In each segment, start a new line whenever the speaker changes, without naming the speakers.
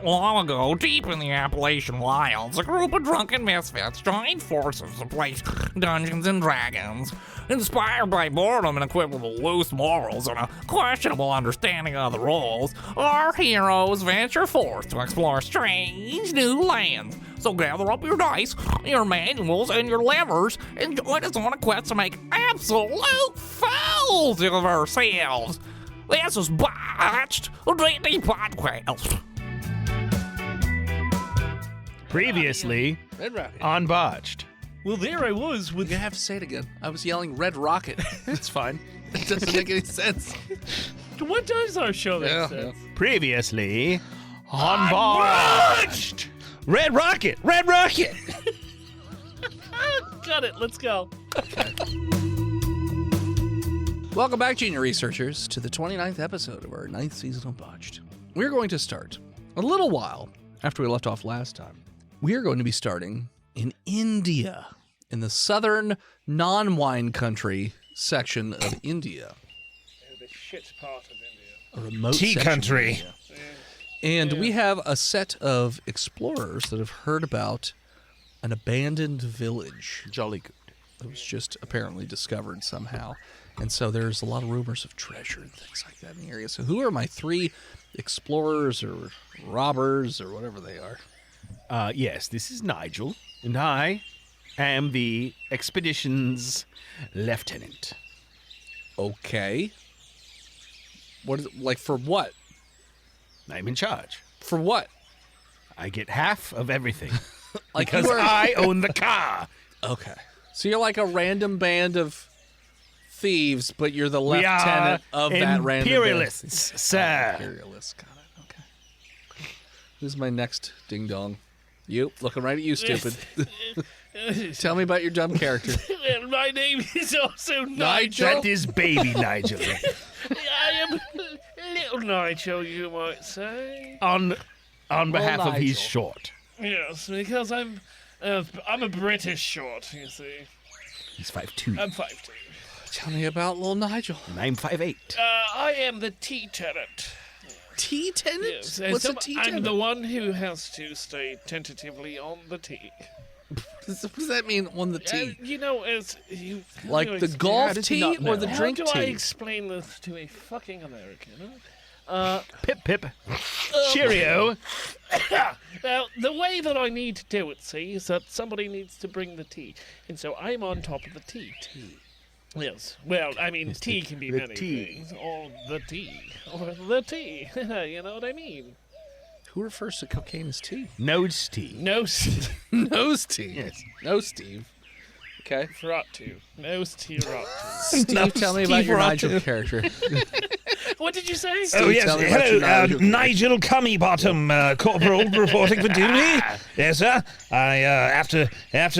Long ago, deep in the Appalachian wilds, a group of drunken misfits joined forces to play Dungeons and Dragons. Inspired by boredom and equipped with loose morals and a questionable understanding of the rules, our heroes venture forth to explore strange new lands. So gather up your dice, your manuals, and your levers, and join us on a quest to make absolute fools of ourselves. This is Botched, a D&D podcast.
Previously
Red Rocket.
on Botched.
Well, there I was with...
You have to say it again. I was yelling Red Rocket. It's fine. It doesn't make any sense.
What does our show make
Yeah,
sense?
Previously on Botched. Red Rocket! Red Rocket!
Got it. Let's go.
Welcome back, junior researchers, to the 29th episode of our 9th season of Botched. We're going to start a little while after we left off last time. We are going to be starting in India, in the southern non-wine country section of India.
The shit part of India.
A remote
Tea
section of
country.
India. And we have a set of explorers that have heard about an abandoned village.
Jolly good.
That was just apparently discovered somehow. And so there's a lot of rumors of treasure and things like that in the area. So who are my three explorers or robbers or whatever they are?
Yes, this is Nigel, and I am the expedition's lieutenant.
Okay. What is it, like, for what?
I'm in charge.
For what?
I get half of everything.
Like
because
you are...
I own the car.
Okay. So you're like a random band of thieves, but you're the
We are
lieutenant of that random
imperialists,
band.
sir.
Imperialists, got it. Okay. Who's my next ding-dong? You, looking right at you, stupid. Tell me about your dumb character.
And my name is also Nigel.
That is baby Nigel.
I am little Nigel, you might say.
on behalf of
Nigel.
he's short.
Yes, because I'm a British short, you see.
He's 5'2".
I'm 5'2".
Tell me about little Nigel.
And I'm 5'8".
I am the tea tenant.
Tea tenant?
Yes, and
What's a tea
I'm
tenant?
the one who has to stay tentatively on the tea.
What does that mean on the tea?
You know, as you
Like
you
the
know,
golf
how does he
tea
not
or
know?
the
How
drink
do I
tea?
explain this to a fucking American?
Pip, pip. Cheerio.
Now, the way that I need to do it, see, is that somebody needs to bring the tea. And so I'm on top of the tea. Yes. Well, I mean, tea can be
the
many
tea.
things. Or the tea. Or the tea. You know what I mean?
Who refers to cocaine as tea?
Nose tea.
No,
No, Steve.
Yes.
No, Steve. Okay.
rot to. No tea, rot to.
Steve, tell me about your Nigel character.
What did you say?
Oh, yes.
tell me about your
Hello,
Nigel.
Nigel Cummybottom, Corporal, reporting for duty. Yes, sir. I, after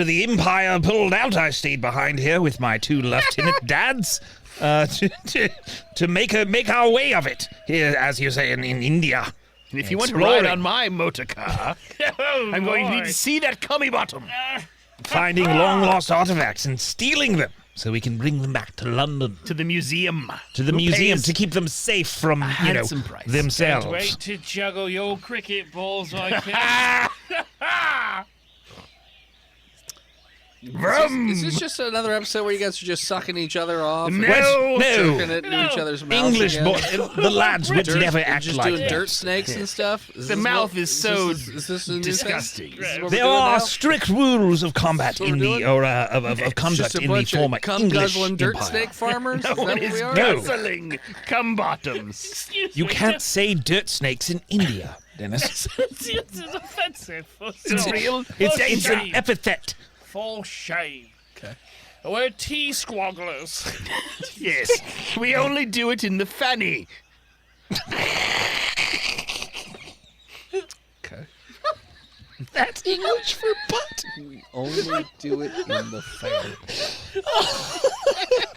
the Empire pulled out, I stayed behind here with my two lieutenant dads to make our way of it here, as you say, in India. And if you want to ride on my motor car,
Oh,
I'm going to need
boy.
to see that Cummybottom. Finding long-lost artifacts and stealing them so we can bring them back to London. To the museum. To the museum to keep them safe from, handsome price.
Can't wait
themselves.
to juggle your cricket balls like that.
Is this just another episode where you guys are just sucking each other off? and
No,
Jerking
no.
it into each other's mouths
English
again?
boy. The lads would never
You're
act
just
like
doing
that.
dirt snakes and stuff? Is
The
this
mouth
what-
is so
is this a new thing?
disgusting.
This is what we're
There
doing
are
now?
strict rules of combat
That's what
in
we're
the
doing?
or of conduct
Just a
in the
bunch
former
of cum
English
guzzling dirt
Empire.
snake farmers? Is that
No,
what
it is
we are?
guzzling cum bottoms.
Excuse
You
me,
can't say dirt snakes in India, Dennis.
It's offensive.
It's
real.
It's an epithet.
For shame.
Okay.
We're tea squagglers.
Yes, we only do it in the fanny.
Okay.
That's English for butt.
We only do it in the fair.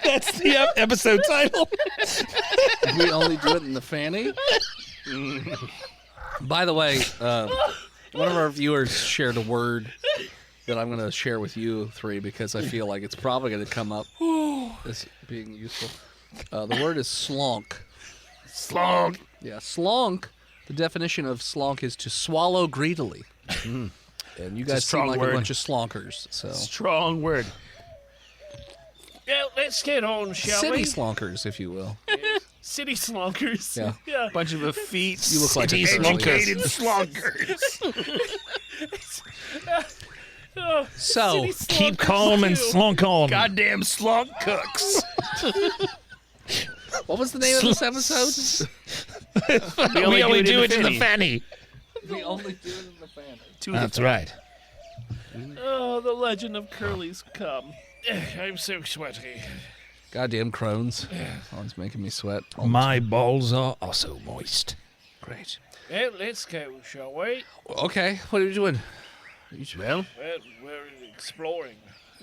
That's the episode title.
We only do it in the fanny. By the way, one of our viewers shared a word that I'm going to share with you three because I feel like it's probably going to come up as being useful. The word is slonk.
Slog.
Yeah, slonk The definition of slonk is to swallow greedily. And you guys seem
strong
like
word.
a bunch of slonkers. So
Strong word.
Well, let's get on, shall
city
we?
slonkers, if you will.
City slonkers.
Yeah.
Yeah.
Bunch of effete,
You look like a
City
educated slonkers.
Oh,
So,
city
Keep
slonkers
calm and
too.
slunk on.
Goddamn slonk cooks.
what was the name of this episode?
We only do it in the fanny.
We only do it in the family.
That's right.
Oh, the legend of Curly's come. I'm so sweaty.
Goddamn crones. Oh, it's making me sweat.
My balls are also moist.
Great.
Well, let's go, shall we?
Okay, what are you doing?
Well,
Well, we're exploring.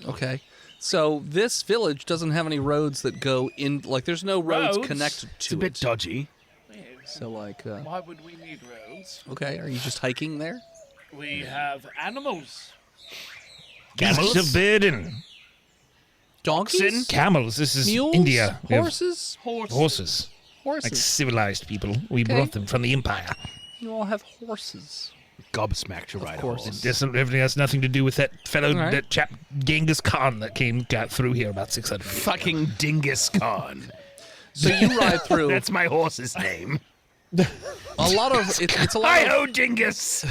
Okay. So this village doesn't have any roads that go in, like there's no roads
Roads?
connected
it's
to
a bit
it.
dodgy.
So like,
Why would we need roads?
okay, are you just hiking there?
We have animals.
Beasts of burden.
Donkeys?
Camels. This is
Mules?
India. We have
Horses?
horses. Like
Horses.
civilized people. We
Okay.
brought them from the Empire.
You all have horses.
Gobsmacked to ride a
course.
horse.
This everything has nothing to do with that fellow,
All right.
that chap Genghis Khan that got through here about 600 years ago.
Fucking Dingus Khan.
So you ride through
That's my horse's name.
a lot of it's a lot of,
Hi-ho, Dingus.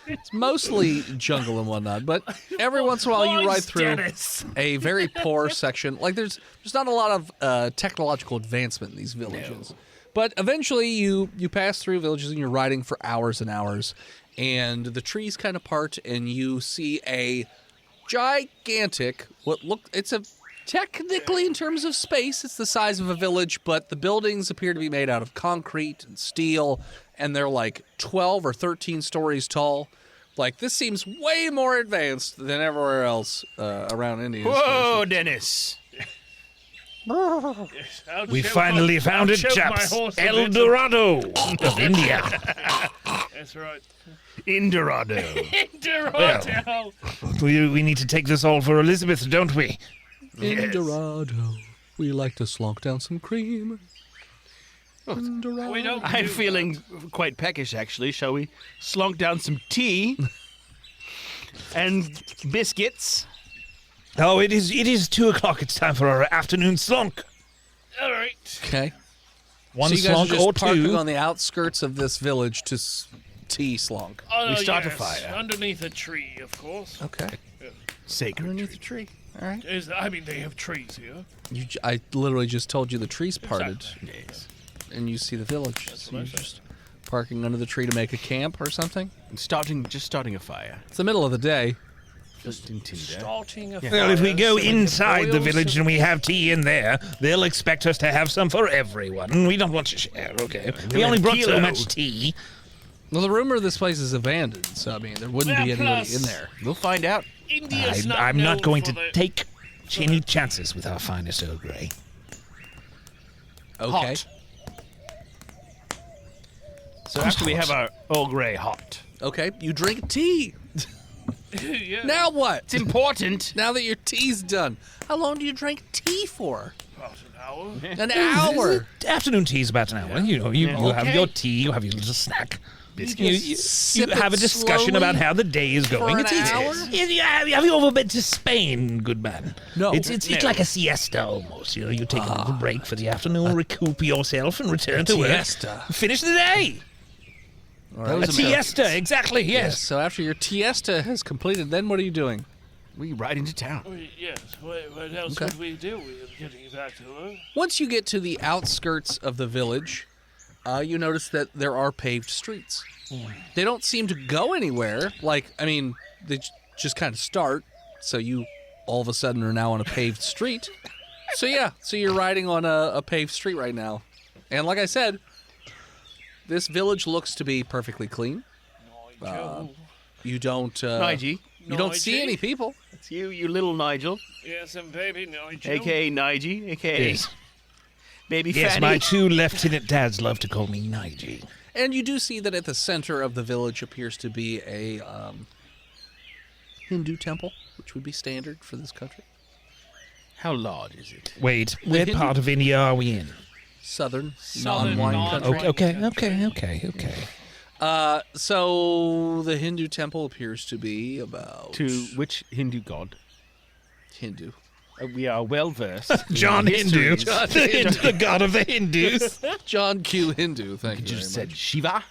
it's mostly jungle and whatnot, but every once in a while you ride through
Dennis.
a very poor section. Like there's not a lot of technological advancement in these villages. But eventually you pass through villages and you're riding for hours and hours, and the trees kind of part and you see a gigantic technically in terms of space it's the size of a village, but the buildings appear to be made out of concrete and steel, and they're like 12 or 13 stories tall. Like this seems way more advanced than everywhere else around India.
Whoa, Dennis.
We finally found it, chaps. El Dorado of India.
That's right.
Indorado.
Dorado.
We need to take this all for Elizabeth, don't we?
In Dorado, we like to slunk down some cream. In Dorado.
We don't
I'm
do
feeling quite peckish, actually. Shall we slunk down some tea and biscuits?
Oh, it is 2:00. It's time for our afternoon slunk.
that. All right.
Okay.
One
So you guys are
slunk
just
or
parking
two.
on the outskirts of this village to tea slunk.
Oh,
We start a
yes,
fire.
Underneath a tree, of course.
Okay.
Sacred.
Underneath the tree. All right.
I mean, they have trees here.
I literally just told you the trees parted,
Yes.
and you see the village. So
what
you're
I said.
just parking under the tree to make a camp or something.
Just starting a fire.
It's the middle of the day.
Just in Tinder.
Starting a
Well, if we
fire
go
so that
inside the
boils
village and we have tea in there, they'll expect us to have some for everyone. We don't want to share, okay? We only brought so
kilo.
much tea.
Well, the rumor this place is abandoned, so I mean, there wouldn't be
Yeah,
anybody
plus-
in there.
We'll find out.
India's
I'm
known
not going
for
to
the-
take any chances with our finest Earl Grey.
Okay.
Hot. So after we have our Earl Grey hot.
Okay. You drink tea.
yeah.
Now what?
It's important.
Now that your tea's done, how long do you drink tea for?
About an hour.
An hour.
Afternoon tea is about an hour. You know, you have
Okay.
your tea, you have your little snack. You
Sip
have a
it
discussion
slowly
about how the day is going.
an hour?
Have you ever been to Spain, good man?
No.
It's like a siesta almost. You know, you take a little break for the afternoon, recoup yourself, and return to work.
Siesta.
Finish the day.
All right.
A siesta, exactly. Yes.
So after your tiesta has completed, then what are you doing?
We ride into town.
Yes. What else
Okay.
would we do? We're getting back to her.
Once you get to the outskirts of the village, you notice that there are paved streets. They don't seem to go anywhere. Like, I mean, they just kind of start. So you all of a sudden are now on a paved street. So yeah, so you're riding on a paved street right now. And like I said, this village looks to be perfectly clean. You don't
Nigel.
you don't see
Nigel?
any people.
It's you little Nigel.
Yes, and baby Nigel.
A.K.A. Nigel. A.K.A.
Yes.
Baby
Yes,
Fanny.
my two lieutenant dads love to call me Nigel.
And you do see that at the center of the village appears to be a Hindu temple, which would be standard for this country.
How large is it?
Wait, what
Hindu-
part of India are we in?
southern
Southern
non-wine
non-wine.
country.
Okay.
So the Hindu temple appears to be about
To which Hindu god?
Hindu.
We are well versed.
John Hindu,
John
the god of the Hindus.
John Q. Hindu. Thank you.
You
very
just said
much.
Shiva.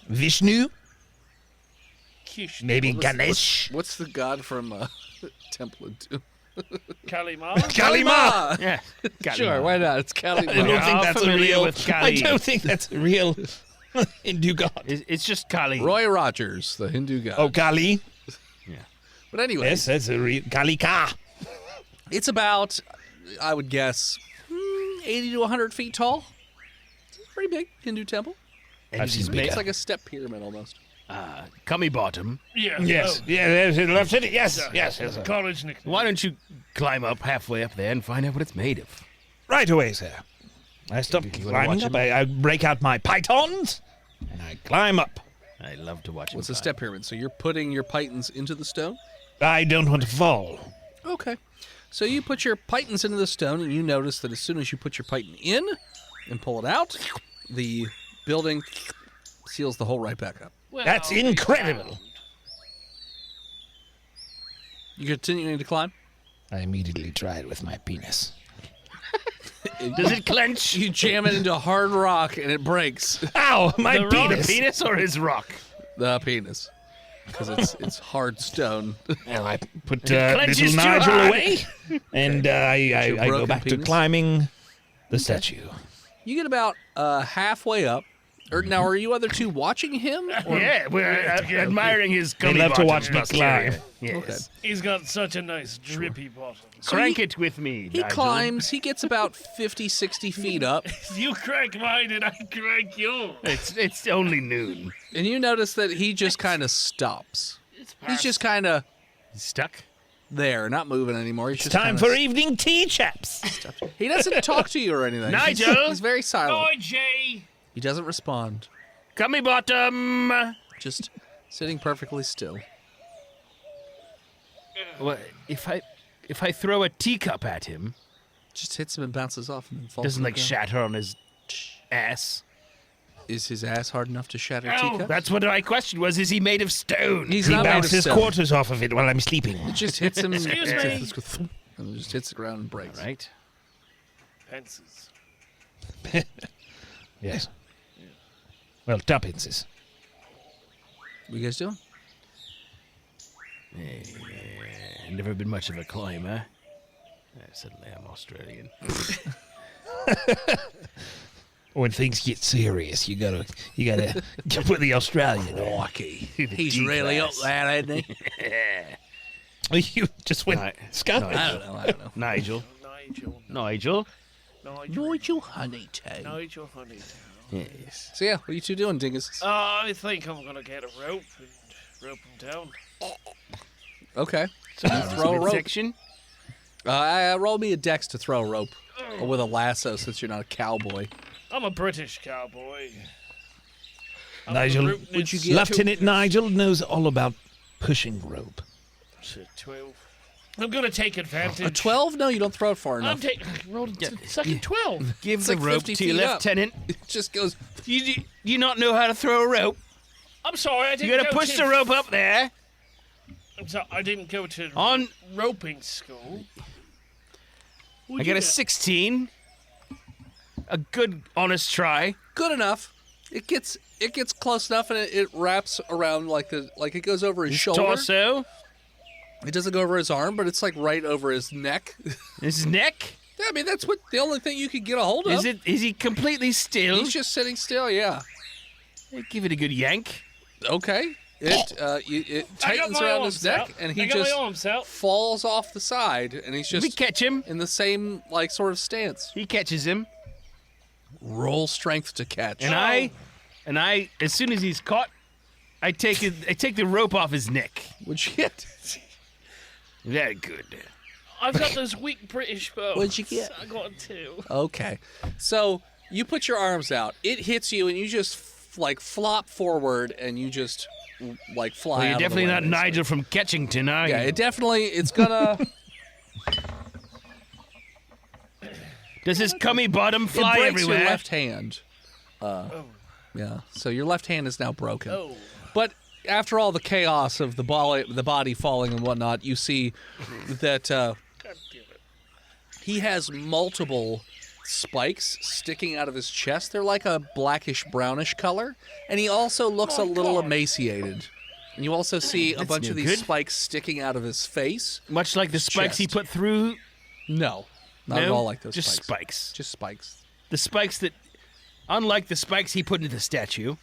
Vishnu,
Kish.
maybe Ganesh.
What's the god from Temple of Doom?
Kalima.
Kalima.
Yeah.
Sure, why not? It's Kali
I don't
You're
think
all
that's a
familiar
real.
with
I
Kali.
don't think that's a real Hindu god.
It's just Kali.
Roy Rogers, the Hindu god.
Oh, Kali.
But anyway,
Yes, that's a real Kalika.
it's about, I would guess, 80 to 100 feet tall. It's a pretty big Hindu temple.
And
I've seen
it's
bigger.
It's like a step pyramid almost.
Cummy bottom.
Yeah.
Yes,
Oh,
yes, left it. Yes.
college nickname.
Why don't you climb up halfway up there and find out what it's made of?
Right away, sir. I stop
You wanna
climbing
watch
up.
him?
I break out my pythons and I climb up.
I love to watch him.
What's a
climb.
step pyramid? So you're putting your pythons into the stone?
I don't want to fall.
Okay. So you put your pythons into the stone, and you notice that as soon as you put your python in and pull it out, the building seals the hole right back up.
Well,
That's incredible.
You continuing to climb?
I immediately try it with my penis.
Does it clench?
You jam it into hard rock, and it breaks.
Ow, my
The rock-
penis.
Penis or his rock?
The penis. Because it's hard stone.
Well, I put
clenches
little
too
Nigel
hard.
away, and I go
broken
back to
penis?
climbing the statue.
You get about halfway up. Now, are you other two watching him? Or
Yeah, we're admiring his
They
cummy
love to
bottom
watch me
posterior.
climb.
Yes.
Okay.
He's got such a nice drippy bottom.
Crank it with me,
He
Nigel.
climbs. He gets about 50, 60 feet up.
You crank mine and I crank yours.
It's only noon.
And you notice that he just kind of stops. He's just kind of
He's stuck?
there, not moving anymore. He's
It's
just
time
kinda
for evening tea, chaps.
He doesn't talk to you or anything.
Nigel!
He's very silent.
Boy, Jay.
He doesn't respond.
Cummy bottom!
Just sitting perfectly still.
Well, if I throw a teacup at him,
Just hits him and bounces off and then falls.
doesn't
on the
like
ground.
shatter on his ass.
Is his ass hard enough to shatter
Ow.
teacup?
That's what my question was. Is he made of stone?
He's
He
not made of
bounces
stone.
quarters off of it while I'm sleeping.
It just hits him.
Excuse me.
And it just hits the ground and breaks.
Right.
Pences.
Yes. Well, tuppence.
What you guys doing?
Never been much of a climber. Suddenly I'm Australian.
When things get serious, you gotta put the Australian on.
Lucky. He's really up there, isn't he?
You just went
Ni-
skunk.
I don't know.
Nigel.
Nigel.
Nigel.
Nigel.
Nigel Honeytail.
Nigel Honey.
Yes.
So yeah, what are you two doing, dingus?
I think I'm gonna get a rope and rope him down.
Okay. So you throw a rope.
Section.
Roll me a dex to throw a rope with a lasso, since you're not a cowboy.
I'm a British cowboy.
Nigel,
Would you get-
Lieutenant Nigel knows all about pushing rope.
12. I'm gonna take advantage.
A 12? No, you don't throw it far
I'm
enough.
taking. Rolled a second 12.
Give
It's
the
like
rope
50
to your
feet up.
lieutenant.
It just goes.
You not know how to throw a rope?
I'm sorry, I didn't.
You gotta
go
push
to,
the rope up there.
I'm sorry, I didn't go to
On.
roping school.
I got a 16. A good, honest try.
Good enough. It gets close enough, and it wraps around like it goes over his shoulder.
Torso.
It doesn't go over his arm, but it's like right over his neck.
His neck.
Yeah, I mean, that's what the only thing you can get a hold of.
Is he completely still?
He's just sitting still. Yeah.
Give it a good yank.
Okay. It
I got
tightens
my
around
arms
his neck,
out.
and he
I got
just
my arms out.
falls off the side, and he's
We
just
catch him.
in the same like sort of stance.
He catches him.
Roll strength to catch.
And I, as soon as he's caught, I take the rope off his neck.
What'd you get?
Very good.
I've got those weak British bones.
What'd you get?
I got 2.
Okay. So you put your arms out. It hits you, and you just flop forward, and you just like fly.
Well, you're
out of the
definitely
way,
not
basically.
Nigel from Ketchington, are you?
Yeah, it's gonna.
Does his cummy bottom
It
fly
breaks
everywhere?
your left hand. Yeah, so your left hand is now broken.
Oh.
But after all the chaos of the body falling and whatnot, you see that
God damn it.
he has multiple spikes sticking out of his chest. They're like a blackish brownish color, and he also looks a little emaciated. And you also see a bunch
no
of these
good.
spikes sticking out of his face.
Much like the spikes he
chest.
put through.
No, not at
No?
all like those
Just
spikes.
spikes.
Just spikes.
The spikes that, unlike the spikes he put into the statue,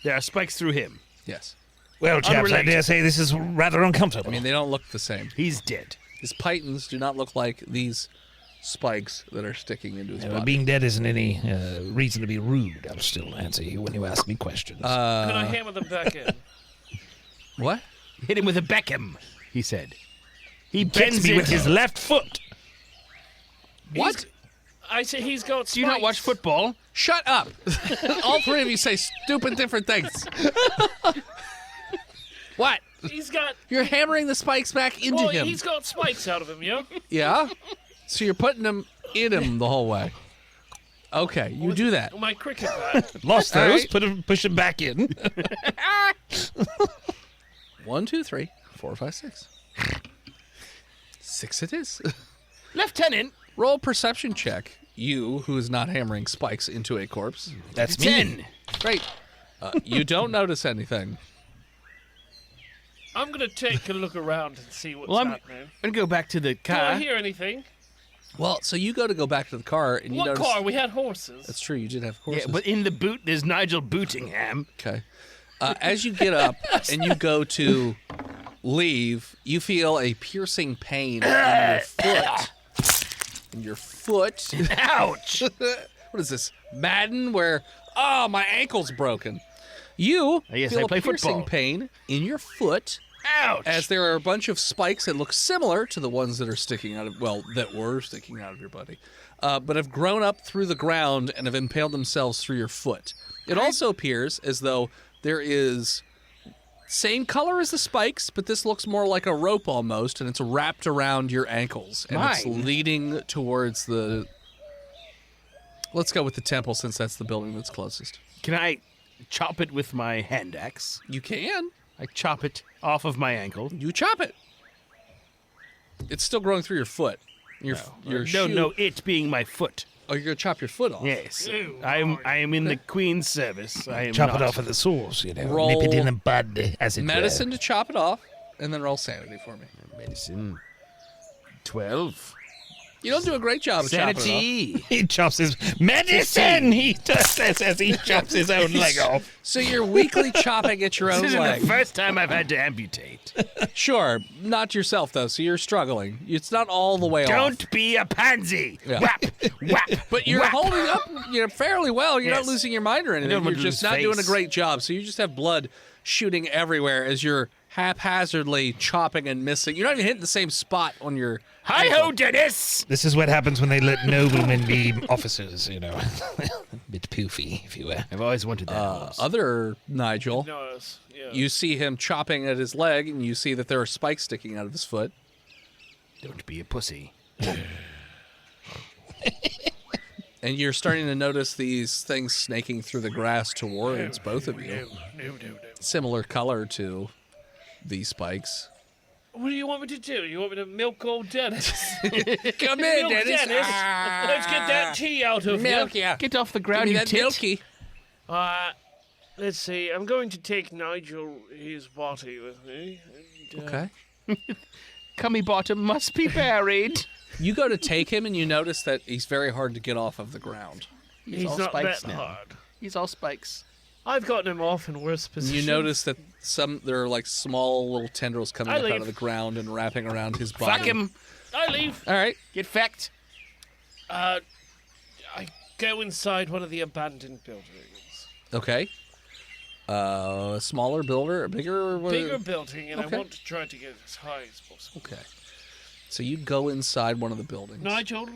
there are spikes through him.
Yes.
Well, chaps, I
Unrelated.
dare say this is rather uncomfortable.
I mean, they don't look the same.
He's dead.
His pythons do not look like these spikes that are sticking into his body.
being dead isn't any reason to be rude. I'll still answer you when you ask me questions.
Can I hammer them back in?
What?
Hit him with a Beckham, he said. He
Gets
bends
me
it.
with his left foot.
What?
I say he's got spikes.
Do you not watch football?
Shut up! All three of you say stupid different things. What?
He's got.
You're hammering the spikes back into
Well,
him.
he's got spikes out of him, yeah?
Yeah? So you're putting them in him the whole way. Okay, you do that.
My cricket bat.
Lost
All
those.
right.
Push him back in.
1, 2, 3, 4, 5, 6. 6 it is.
Lieutenant,
Roll perception check. You, who is not hammering spikes into a corpse.
That's me.
10.
Great. You don't notice anything.
I'm going to take a look around and see what's
Well, I'm
happening.
going to go back to the
Do I
car.
hear anything?
Well, so you go back to the car and you
What
notice.
car? We had horses.
That's true. You did have
Yeah,
horses.
but in the boot, there's Nigel Bootingham.
Okay. As you get up and you go to leave, you feel a piercing pain in your foot. In your foot.
Ouch!
What is this? Madden? Where? Oh, my ankle's broken. You
Yes,
feel
I
a
play
piercing
football.
pain in your foot
Ouch!
as there are a bunch of spikes that look similar to the ones that are sticking out of, well, that were sticking out of your body, but have grown up through the ground and have impaled themselves through your foot. It also appears as though there is same color as the spikes, but this looks more like a rope almost, and it's wrapped around your ankles, and it's
Mine.
leading towards the. Let's go with the temple since that's the building that's closest.
Can I chop it with my hand axe?
You can.
I chop it off of my ankle.
You chop it. It's still growing through your foot. Your shoe.
No, it being my foot.
Oh, you're gonna chop your foot off.
Yes.
Ew,
I am in the Queen's service. I am
Chop
not.
it off at the source, you know.
Roll
Nip it in the bud, as it
Medicine to chop it off, and then roll sanity for me.
Medicine. 12.
You don't do a great job of chopping it
Sanity.
were. He chops his medicine. He does this as he chops his own leg off.
off. So you're weekly chopping at your own
This isn't
leg.
the first time I've had to amputate.
Sure, not yourself though. So you're struggling. It's not all the way off.
Don't be a pansy.
Yeah.
Whap, whap.
But you're
whap.
holding up, fairly well. You're not
Yes.
losing your mind or anything.
don't
You're
want to
just
lose
not doing a
face.
great job. So you just have blood shooting everywhere as you're haphazardly chopping and missing. You're not even hitting the same spot on your.
Hi ho, Dennis.
This is what happens when they let noblemen be officers, you know. A bit poofy, if you will.
I've always wanted that. horse.
Other Nigel,
Nose. Yeah.
you see him chopping at his leg, and you see that there are spikes sticking out of his foot.
Don't be a pussy.
And you're starting to notice these things snaking through the grass towards both of you.
No.
Similar color to these spikes.
What do you want me to do? You want me to milk old Dennis?
Come
Milk Dennis. Let's get that tea out of
Milk,
here.
yeah.
Get off the
Give
ground,
me
you
that
tit.
milky.
Let's see. I'm going to take Nigel his body with me. And,
Okay.
Cummy bottom must be buried.
You go to take him, and you notice that he's very hard to get off of the ground.
He's
all
not
spikes
that
now.
hard.
He's all spikes.
I've gotten him off in worse
And
positions.
you notice that there are like small little tendrils coming
I
up out
leave.
of the ground and wrapping around his body.
Fuck him.
I leave.
All right.
Get fecked.
I go inside one of the abandoned buildings.
Okay. A smaller builder, a bigger.
Bigger building, and
okay.
I want to try to get as high as possible.
Okay. So you go inside one of the buildings.
Nigel?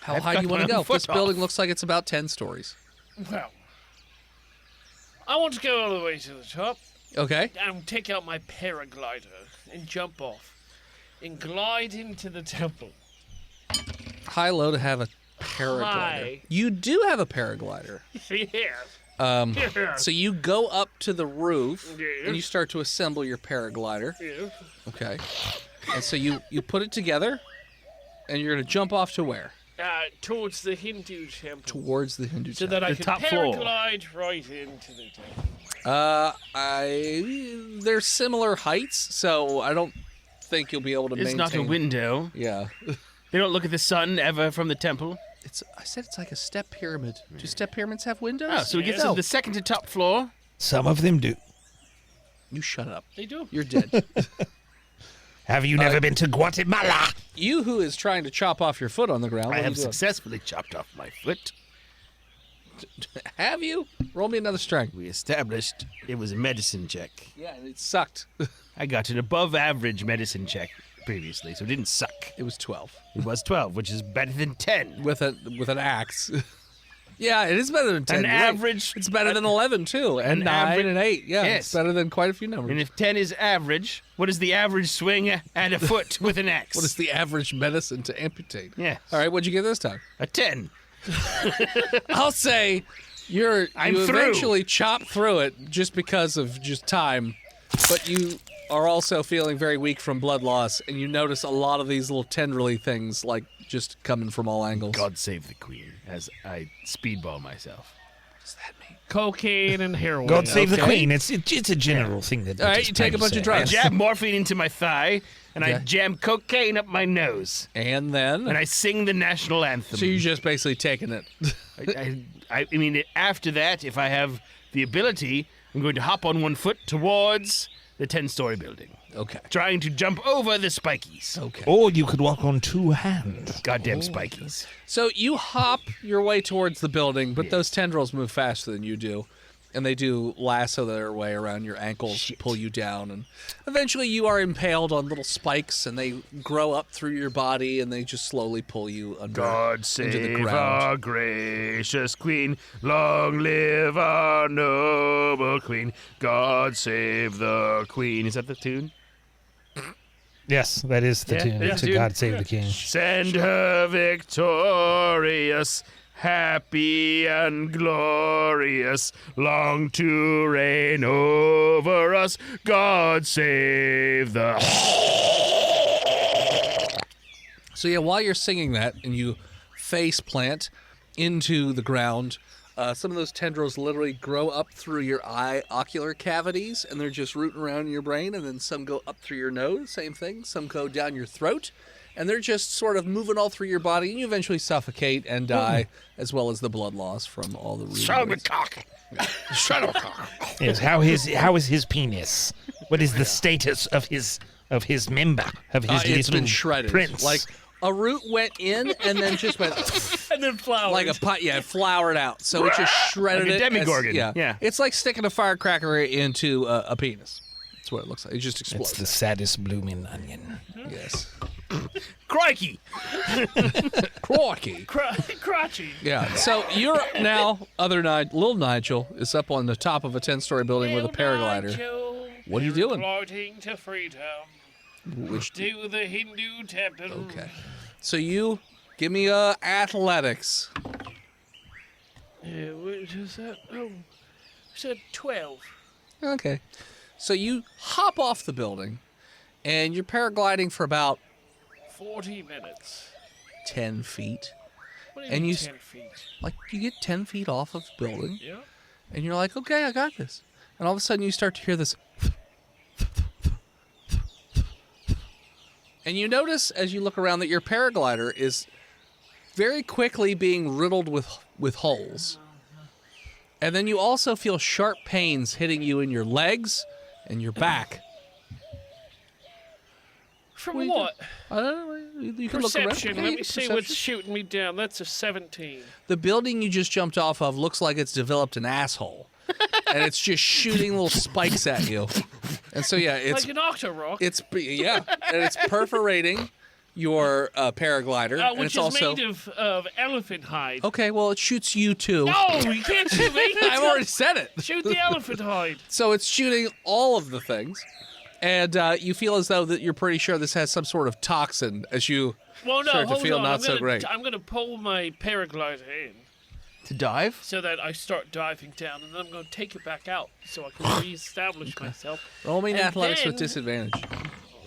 How
I've
high
got
do you want
my
to go?
foot
This building
off.
looks like it's about 10 stories.
Well, I want to go all the way to the top
Okay.
and take out my paraglider and jump off and glide into the temple.
high low to have a paraglider?
High.
You do have a paraglider.
Yes.
So you go up to the roof
Yes.
and you start to assemble your paraglider.
Yes.
Okay. And so you put it together and you're going to jump off to where?
Towards the Hindu temple.
Towards the Hindu
So
temple.
that I
The
can
top floor.
paraglide right into the temple.
They're similar heights, so I don't think you'll be able to
It's
maintain.
not a window.
Yeah.
They don't look at the sun ever from the temple.
I said it's like a step pyramid. Do step pyramids have windows?
Oh, so we get to the second to top floor.
Some of them do.
You shut up.
They do.
You're dead.
Have you never been to Guatemala?
You who is trying to chop off your foot on the ground.
I
what are
have
you doing?
successfully chopped off my foot.
Have you? Roll me another strength.
We established it was a medicine check.
Yeah, it sucked.
I got an above average medicine check previously, so it didn't suck.
It was 12
It was 12, which is better than 10.
with an axe. Yeah, it is better than 10.
An
You're right.
average.
It's better than 11 too, and
an
9
average-
and 8. Yeah,
Yes.
it's better than quite a few numbers.
And if 10 is average, what is the average swing at a foot with an axe?
What is the average medicine to amputate?
Yes.
All right, what'd you get this time?
A 10.
I'll say you
I'm through.
eventually chop through it just because of just time, but you are also feeling very weak from blood loss, and you notice a lot of these little tendrily things like just coming from all angles.
God save the queen as I speedball myself.
What does that mean?
Cocaine and heroin.
God save the
Okay.
queen. It's a general thing that.
All right,
just
you take a
people
bunch of
say.
drugs.
I jab morphine into my thigh, and I
Okay.
jam cocaine up my nose,
And then,
and I sing the national anthem.
so you're just basically taking it.
I mean, after that, if I have the ability, I'm going to hop on one foot towards the 10-story building,
Okay.
trying to jump over the spikies.
Okay.
Or you could walk on two hands.
Goddamn spikies.
So you hop your way towards the building, but those tendrils move faster than you do. And they do lasso their way around your ankles, pull you down, and eventually you are impaled on little spikes, and they grow up through your body, and they just slowly pull you under
God
into
save
the ground.
our gracious queen. Long live our noble queen. God save the queen. Is that the tune?
Yes, that is the
Yeah,
tune.
yeah,
To
dude.
God save the king.
Send her victorious, happy and glorious, long to reign over us. God save the.
So yeah, while you're singing that, and you face plant into the ground, some of those tendrils literally grow up through your ocular cavities, and they're just rooting around in your brain, and then some go up through your nose, same thing. Some go down your throat, and they're just sort of moving all through your body, and you eventually suffocate and die, as well as the blood loss from all the
Shuttlecock.
Yes. How is his penis? What is the status of his member of his
It's
little
been shredded.
prince?
Like a root went in and then just went
And then flowers.
like a pot. Yeah, it flowered out. So it just shredded
Like a
it.
Demogorgon.
Yeah.
Yeah.
It's like sticking a firecracker into a penis. That's what it looks like. It just
it's
explodes.
the saddest blooming onion.
Yes.
Crikey.
Crikey.
Crotchy.
Yeah. So you're now, little Nigel is up on the top of a 10-story building with a paraglider. What are you doing?
Floating to freedom.
Which
To the Hindu temple.
Okay. So you give me athletics.
What is that? Oh, said 12.
Okay. So you hop off the building, and you're paragliding for about
40 minutes.
10 feet.
What do you
And
mean
you
10 feet?
Like, you get 10 feet off of the building,
Yeah.
and you're like, okay, I got this. And all of a sudden, you start to hear this. And you notice as you look around that your paraglider is very quickly being riddled with holes. And then you also feel sharp pains hitting you in your legs and your back.
From
What are you
what?
I don't know. You can look around.
Perception.
Yeah,
Let
you
me
can
see
perception.
what's shooting me down. That's a 17.
The building you just jumped off of looks like it's developed an asshole. And it's just shooting little spikes at you. And so, yeah, it's
Like an octorock.
and it's perforating your paraglider, and
Which
it's
is
also
made of elephant hide.
okay. Well, it shoots you too.
No, you can't shoot me.
I've already said it.
Shoot the elephant hide.
So it's shooting all of the things, And you feel as though that you're pretty sure this has some sort of toxin as you
Well, no,
start to
hold
feel
on.
not so great.
I'm gonna pull my paraglider in
To dive?
so that I start diving down, and then I'm gonna take it back out so I can reestablish myself.
Roll me an
And
athletics with
then-
disadvantage.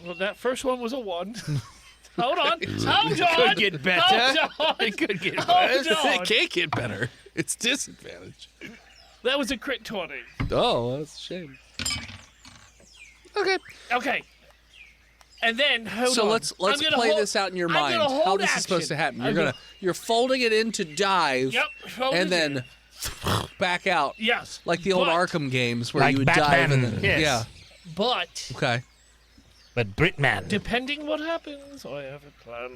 Well, that first one was a 1. Hold on. Hold on.
Could get better.
Hold on.
It could get
Hold
worse.
on.
It can't get better. It's disadvantage.
That was a crit 20.
Oh, that's a shame. Okay.
Okay. And then hold
So
on.
let's
I'm gonna
play
hold-
this out in your
I'm
mind.
gonna hold
How this
action.
is supposed to happen.
I'm
You're folding it in to dive,
Yep. hold
and
it
then
in.
back out,
Yes.
like the old
but,
Arkham games where
Like
you would
Batman.
dive and then
Yes.
yeah.
But
Okay.
But Britman.
depending what happens, I have a plan.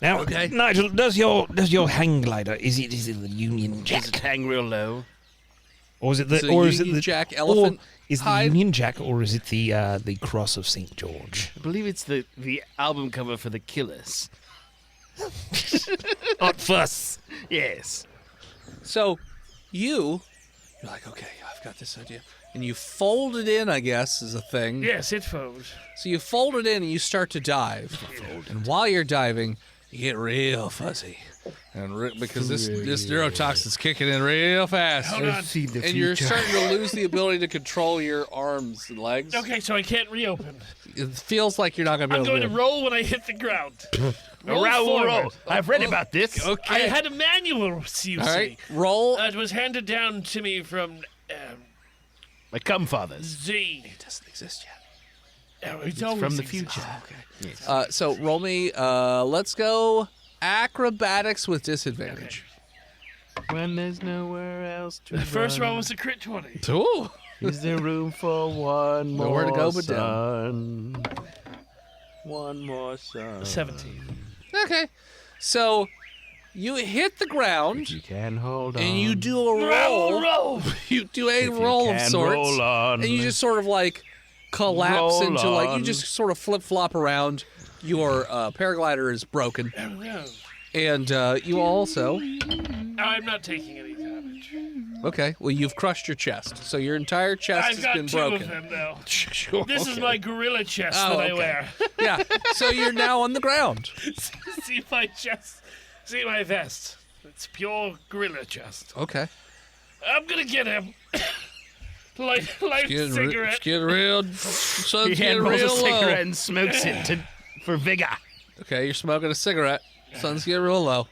Now,
Okay.
Nigel, does your hang glider is it the Union Jack,
Does it hang real low?
or is it the
So
or is it
Union
the
Jack elephant
or is the
hide?
Union Jack, or is it the Cross of St. George?
I believe it's the album cover for the Killers.
Hot fuss.
Yes.
So you're like, okay, I've got this idea, and you fold it in. I guess is a thing.
Yes, it folds.
So you fold it in and you start to dive. And while you're diving, you get real fuzzy. And because this neurotoxin's kicking in real fast.
Hold on.
See the
And you're
future.
starting to lose the ability to control your arms and legs.
Okay, so I can't reopen.
It feels like you're not going to be
I'm
able
going to
to.
roll when I hit the ground.
Roll,
forward.
roll. I've read about this.
I
Okay.
had a manual, you
All
see.
right. Roll.
It was handed down to me from
My cum fathers.
Z.
It doesn't exist yet.
Oh, it's always
From the
existed.
future.
So roll me. Let's go acrobatics with disadvantage.
When there's nowhere else to
The first
run,
roll was a crit 20.
Ooh.
is there room for one more
Nowhere to go but
son? One more son.
17.
Okay. So you hit the ground
You can hold on.
and you do a
Roll,
roll.
roll.
You do a
If you
roll of
can
sorts.
roll on.
And you just sort of like collapse
Roll
into like you
on.
just sort of flip flop around. Your paraglider is broken,
Oh, no.
and you also
I'm not taking any damage.
okay. Well, you've crushed your chest, so your entire chest
I've
has
got
been
2
broken.
of them now.
Sure.
This is my gorilla chest
Oh,
that I
okay.
wear.
Yeah. So you're now on the ground.
See my chest. See my vest. It's pure gorilla chest.
Okay.
I'm gonna get him. light
Getting
cigarette.
it's getting real. Sun's
He
getting
hand rolls a
real
cigarette
low.
and smokes it for vigor.
Okay, you're smoking a cigarette. Sun's getting real low.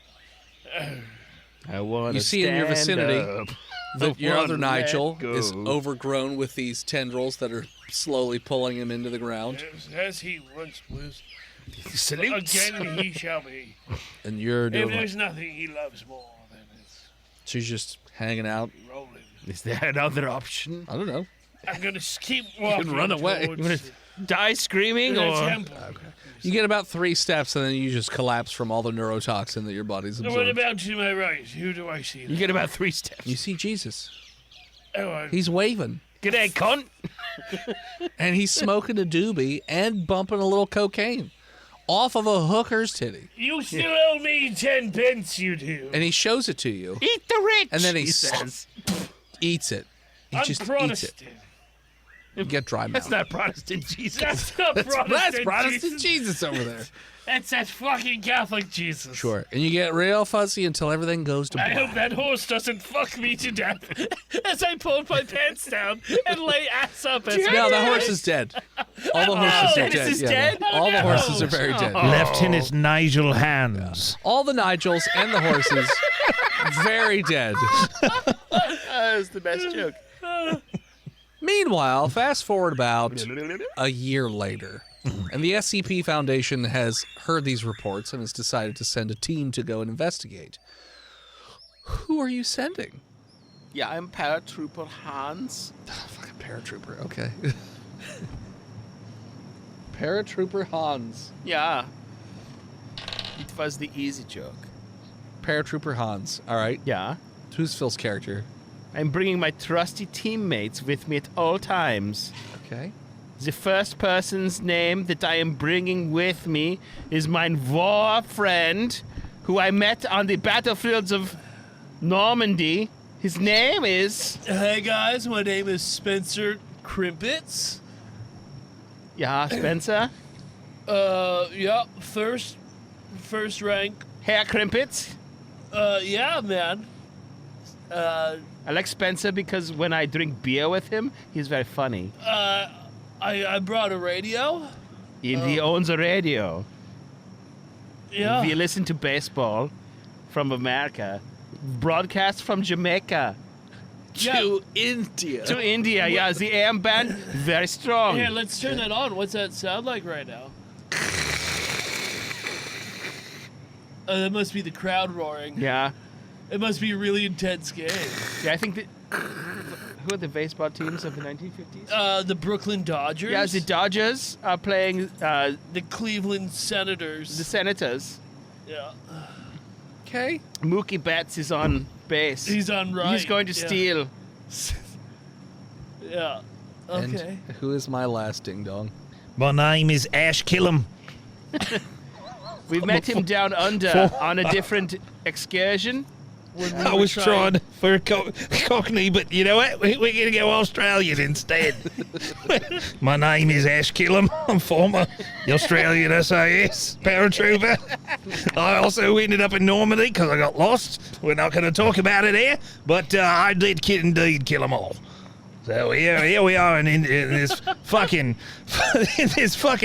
I want
You see in your vicinity
up.
that your other
One
Nigel
let
is
go.
overgrown with these tendrils that are slowly pulling him into the ground,
As he once was,
Salute.
again he shall be.
and you're
If
doing. Like,
there's nothing he loves more than it's
she's just hanging out.
rolling.
Is there another option?
I don't know.
I'm gonna keep walking.
run away.
towards
You wanna die screaming
the
or?
temple.
You get about 3 steps, and then you just collapse from all the neurotoxin that your body's
What
absorbed.
about to my right? Who do I see?
You get about 3 steps.
You see Jesus.
Oh,
He's waving,
G'day, cunt.
and he's smoking a doobie and bumping a little cocaine off of a hooker's titty.
you still owe me 10 pence, you do.
And he shows it to you,
Eat the rich.
and then he
says.
eats it. He
I'm
just eats
Protestant.
it. You get dry mouth.
That's not Protestant Jesus.
That's not
That's
Protestant.
Protestant
Jesus.
Jesus over there.
That's that fucking Catholic Jesus.
Sure. And you get real fuzzy until everything goes to
I
black.
hope that horse doesn't fuck me to death as I pulled my pants down and lay ass up as
No, the horse is dead. All the horses are
Dennis
dead.
is
Yeah,
dead?
no.
Oh,
All the
no.
horses are very dead.
Lieutenant Nigel Hands.
All the Nigels and the horses, very dead.
That was the best joke.
Meanwhile, fast forward about a year later, and the SCP Foundation has heard these reports and has decided to send a team to go and investigate. Who are you sending?
Yeah, I'm Paratrooper Hans.
Fucking paratrooper, okay. Paratrooper Hans.
Yeah. It was the easy joke.
Paratrooper Hans. All right.
Yeah.
Who's Phil's character?
I'm bringing my trusty teammates with me at all times.
Okay.
The first person's name that I am bringing with me is my war friend, who I met on the battlefields of Normandy. His name is...
Hey guys, my name is Spencer Crimpets.
Yeah, Spencer.
Yeah, first rank.
Hair crimpets.
Yeah, man.
I like Spencer because when I drink beer with him, he's very funny.
I brought a radio.
And he owns a radio.
Yeah.
We listen to baseball from America. Broadcast from Jamaica
To India.
to India. Yeah, the AM band, very strong.
Here, let's turn that on. What's that sound like right now? That must be the crowd roaring.
Yeah.
It must be a really intense game.
Yeah, I think that... Who are the baseball teams of the 1950s?
The Brooklyn Dodgers.
Yeah, the Dodgers are playing
the Cleveland Senators.
the Senators.
Yeah.
Okay.
Mookie Betts is on base.
He's on right.
He's going to
yeah.
steal.
Yeah. Okay.
And who is my last ding dong?
My name is Ash Killam.
We met him down under on a different excursion.
When we
I
were
was trying for a Cockney, but you know what? We're going to go Australian instead. My name is Ash Killam. I'm former Australian SAS paratrooper. I also ended up in Normandy because I got lost. We're not going to talk about it here, but I did indeed kill them all. So here we are in this fucking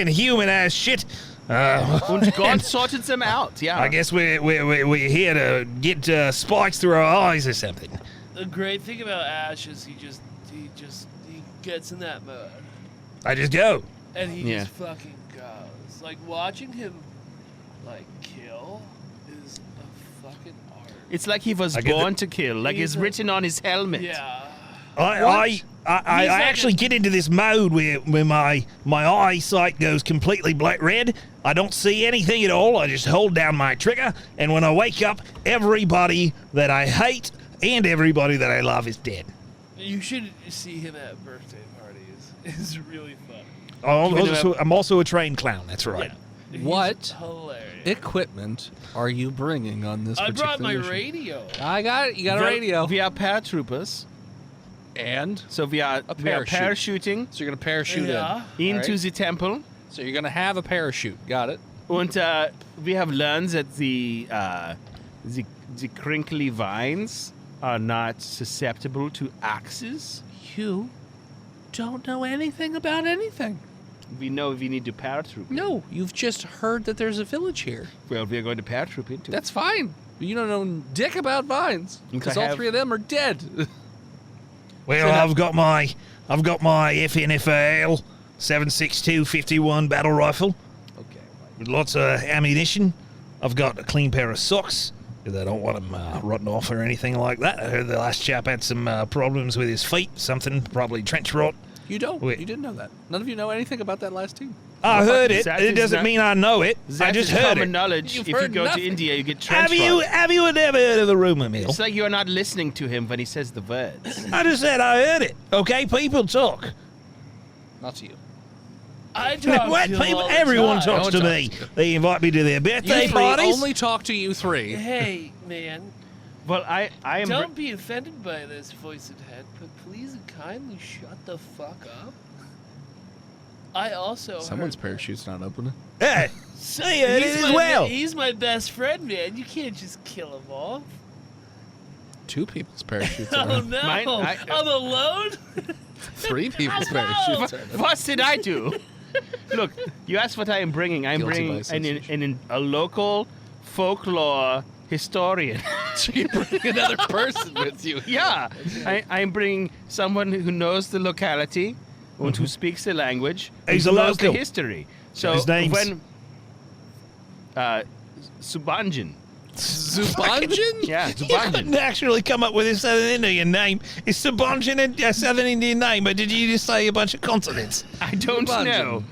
human ass shit.
And God sorted them out, yeah.
I guess we're here to get spikes through our eyes or something.
The great thing about Ash is he gets in that mode
I just go.
and he
Yeah.
just fucking goes. Like watching him like kill is a fucking art.
It's like he was
I get
born to kill, like
He's
it's
a-
written on his helmet.
Yeah.
I
like
actually
a-
get into this mode where my eyesight goes completely black red. I don't see anything at all. I just hold down my trigger, and when I wake up, everybody that I hate and everybody that I love is dead.
You should see him at birthday parties. It's really fun.
I'm also a trained clown. That's right.
He's
What
hilarious.
equipment are you bringing on this
I
particular
brought my
mission?
radio.
I got it. You got a radio.
We are paratroopers,
And
so we are
parachute.
parachuting
so you're going to parachute
Yeah.
into
Alright.
the temple.
So you're going to have a parachute. Got it.
And we have learned that the crinkly vines are not susceptible to axes.
You don't know anything about anything.
We know we need to paratroop.
No, you've just heard that there's a village here.
Well, we are going to paratroop into it.
That's fine. You don't know dick about vines because
I
all
have-
three of them are dead.
Well, I've got my FNFAL 7.62 battle rifle
Okay.
with lots of ammunition. I've got a clean pair of socks because I don't want them rotting off or anything like that. I heard the last chap had some problems with his feet, something, probably trench rot.
You don't.
Wait.
You didn't know that. None of you know anything about that last team.
I heard it.
That
It
is
doesn't
not-
mean I know it. I
That
just
is
heard
common
it.
knowledge.
You've
If you
heard
go
nothing.
to India, you get trench
Have you never heard of the rumor mill?
It's like you're not listening to him when he says the words.
I just said I heard it. Okay, people talk.
Not to you.
I talk
What
to him
people?
all the
Everyone
time.
talks
No
to
one
me.
talks to
They invite me to their birthday
You three
parties.
only talk to you three.
Hey, man.
Well, I am.
Don't be offended by this, voice and head, but please and kindly shut the fuck up. I also
Someone's
heard
parachute's not opening.
Hey, say it
he's
as well.
He's my best friend, man. You can't just kill him off.
Two people's parachutes
Oh
are
no,
Mine-
I'm alone.
Three people's parachutes are
What did I do? Look, you asked what I am bringing. I'm
Guilty by
bringing
association.
a local folklore historian.
So you bring another person with you.
Yeah, I'm bringing someone who knows the locality and who speaks the language.
He's
who
a
knows the
local.
history. So
His name's-
when Subanjan,
Zubanjan?
yeah,
You
Subanjan.
couldn't actually come up with a Southern Indian name. Is Sabanjan a Southern Indian name, or did you just say a bunch of consonants?
I don't
Subanjan.
know.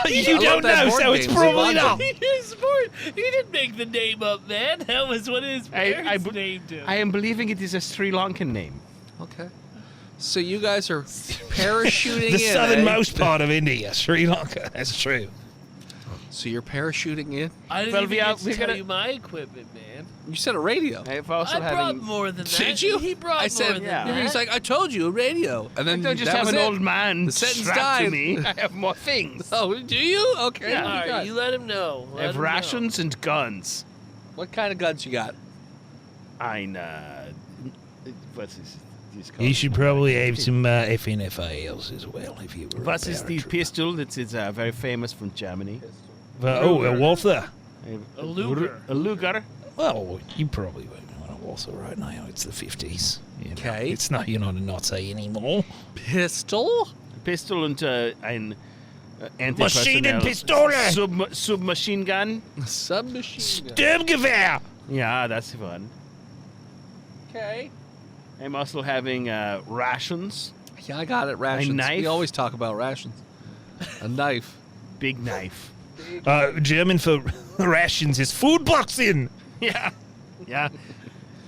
You
love
don't
that
know,
board
so it's
game,
probably
Sabanjan.
not.
He didn't make the name up, man. That was what his parents named him.
I am believing it is a Sri Lankan name.
Okay. So you guys are parachuting
The
in.
southernmost part of India, Sri Lanka. That's true.
So you're parachuting in?
I
Well,
didn't
we
even
are-
get to
we're
tell
gonna-
you my equipment, man.
You said a radio.
I've also
I brought
having.
more than that.
Did you?
He brought
I
more
said,
than
Yeah.
that.
He's like, I told you, a radio. And
I
then
don't just
that
have
was
an
it.
old man
The sentence
strapped to
died.
me. I have more things.
Oh, do you? Okay.
Yeah.
What
All
you got?
right, you let him know.
I
Let
have
him know.
rations and guns.
What kind of guns you got?
Ein, what's this called?
You should probably have some FNFALs as well if you were.
What
a
is the
paratrooper.
pistol that is very famous from Germany?
A Walther.
A Luger.
A Luger.
Well, you probably won't want a Walther right now. It's the 50s. You know.
Okay.
It's not. You're not a Nazi anymore.
Pistol?
Pistol und ein
Maschinenpistole!
Submachine gun.
Submachine gun.
Sturmgewehr!
Yeah, that's the one.
Okay.
I'm also having rations.
Yeah, I got it. Rations.
knife?
We always talk about rations. A knife.
Big knife.
German for rations is food boxing.
Yeah. Yeah.